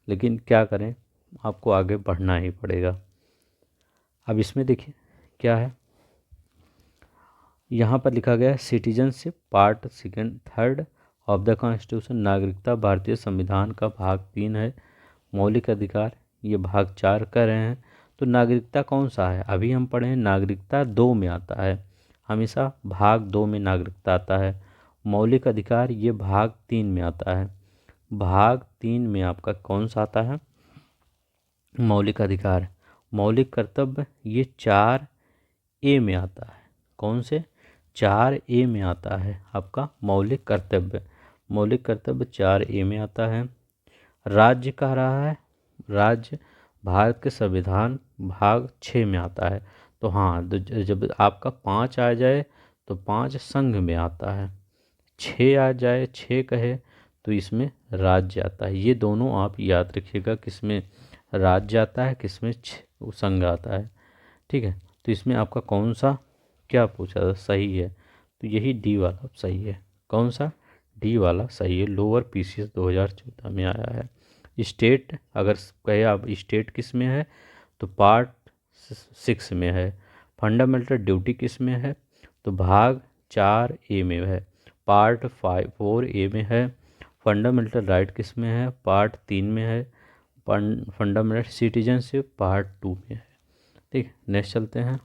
लेकिन क्या करें, आपको आगे बढ़ना ही पड़ेगा। अब इसमें देखिए क्या है, यहाँ पर लिखा गया है citizenship part 2 of the constitution, नागरिकता भारतीय संविधान का भाग 3 है। मौलिक अधिकार ये भाग 4 कर रहे हैं। तो नागरिकता कौन सा है, अभी हम पढ़े हैं नागरिकता 2 में आता है, हमेशा भाग 2 में नागरिकता आता है। मौलिक अधिकार ये भाग 3 में आता है। भाग 3 में आपका कौन सा आता है, मौलिक अधिकार। मौलिक कर्तव्य ये 4A में आता है, कौन से, 4A में आता है आपका मौलिक कर्तव्य। मौलिक कर्तव्य 4A में आता है। राज्य कह रहा है, राज्य भारत के संविधान भाग 6 में आता है। तो हाँ, तो जब आपका 5 आ जाए तो 5 संघ में आता है, 6 आ जाए, 6 कहे तो इसमें राज्य आता है। ये दोनों आप याद रखिएगा, किसमें राज्य आता है, किसमें संघ आता है। ठीक है, तो इसमें आपका कौन सा क्या पूछा था, सही है, तो यही डी वाला सही है। कौन सा, डी वाला सही है, लोअर पीसीएस 2014 में आया है। स्टेट अगर कहे आप स्टेट किस में है, तो पार्ट 6 में है। फंडामेंटल ड्यूटी किस में है, तो भाग 4A में है, पार्ट 4A में है। फंडामेंटल राइट किस में है, पार्ट 3 में है। फंडामेंटल सिटीजनशिप पार्ट 2 में है। ठीक है, नेक्स्ट चलते हैं।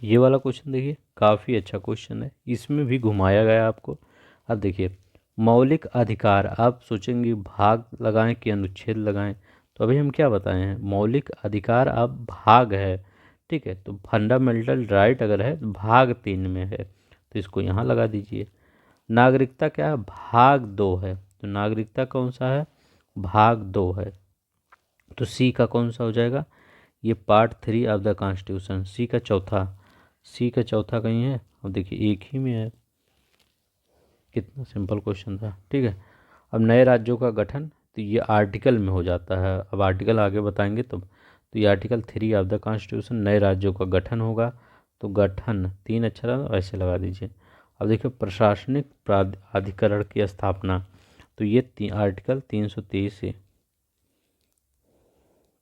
ये वाला क्वेश्चन देखिए काफ़ी अच्छा क्वेश्चन है, इसमें भी घुमाया गया आपको। अब देखिए मौलिक अधिकार, आप सोचेंगे भाग लगाएं कि अनुच्छेद लगाएं, तो अभी हम क्या बताए हैं, मौलिक अधिकार अब भाग है। ठीक है, तो फंडामेंटल राइट अगर है तो भाग 3 में है, तो इसको यहाँ लगा दीजिए। नागरिकता क्या है, भाग 2 है, तो नागरिकता कौन सा है, भाग 2 है। तो सी का कौन सा हो जाएगा, ये पार्ट 3 ऑफ द कॉन्स्टिट्यूशन, सी का चौथा कहीं है, अब देखिए एक ही में है। कितना सिंपल क्वेश्चन था। ठीक है, अब नए राज्यों का गठन, तो ये आर्टिकल में हो जाता है, अब आर्टिकल आगे बताएंगे तब। तो ये आर्टिकल 3 ऑफ द कॉन्स्टिट्यूशन, नए राज्यों का गठन होगा, तो गठन 3 अक्षर ऐसे लगा दीजिए। अब देखिए प्रशासनिक प्राधिकरण की स्थापना, तो ये आर्टिकल 323 है,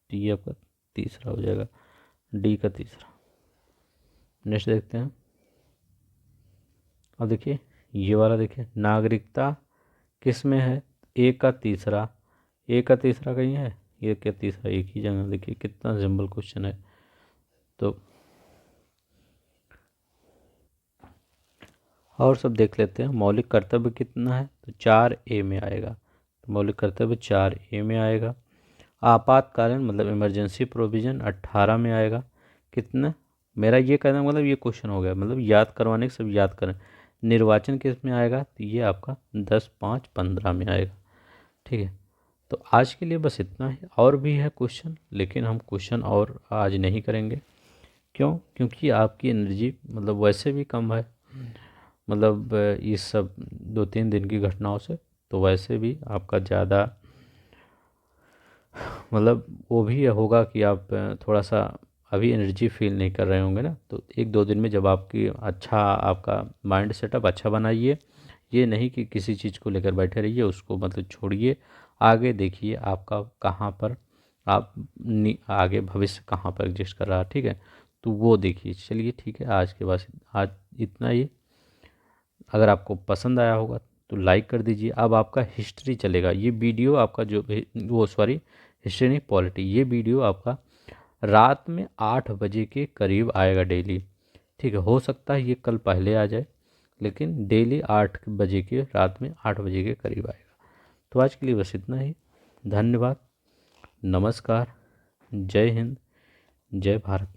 तो ये आपका तीसरा हो जाएगा, डी का तीसरा। नेक्स्ट देखते हैं। अब देखिए ये वाला देखिए, नागरिकता किस में है, ए का तीसरा कहीं है, ए का तीसरा एक ही जगह, देखिए कितना सिंपल क्वेश्चन है। तो और सब देख लेते हैं। मौलिक कर्तव्य कितना है, तो 4A में आएगा, तो मौलिक कर्तव्य 4A में आएगा। आपातकालीन मतलब इमरजेंसी प्रोविज़न 18 में आएगा। कितना, मेरा ये कहना मतलब ये क्वेश्चन हो गया, मतलब याद करवाने के सब याद करें। निर्वाचन किस में आएगा, तो ये आपका 10, 5, 15 में आएगा। ठीक है, तो आज के लिए बस इतना ही, और भी है क्वेश्चन, लेकिन हम क्वेश्चन और आज नहीं करेंगे, क्यों? क्योंकि आपकी एनर्जी मतलब वैसे भी कम है, मतलब इस सब 2-3 दिन की घटनाओं से, तो वैसे भी आपका ज़्यादा मतलब वो भी होगा कि आप थोड़ा सा अभी एनर्जी फील नहीं कर रहे होंगे ना। तो 1-2 दिन में जब आपकी अच्छा आपका माइंड सेटअप अच्छा बनाइए, ये नहीं कि किसी चीज़ को लेकर बैठे रहिए, उसको मतलब छोड़िए, आगे देखिए आपका कहाँ पर आप आगे भविष्य कहाँ पर एग्जिस्ट कर रहा है, ठीक है, तो वो देखिए। चलिए ठीक है, आज के बाद आज इतना ही। अगर आपको पसंद आया होगा तो लाइक कर दीजिए। अब आपका हिस्ट्री चलेगा, ये वीडियो आपका जो वो सॉरी हिस्ट्री नहीं, पॉलिटी, ये वीडियो आपका रात में 8 बजे के करीब आएगा डेली, ठीक है। हो सकता है ये कल पहले आ जाए, लेकिन डेली 8 बजे के, रात में 8 बजे के करीब आएगा। तो आज के लिए बस इतना ही। धन्यवाद, नमस्कार, जय हिंद, जय भारत।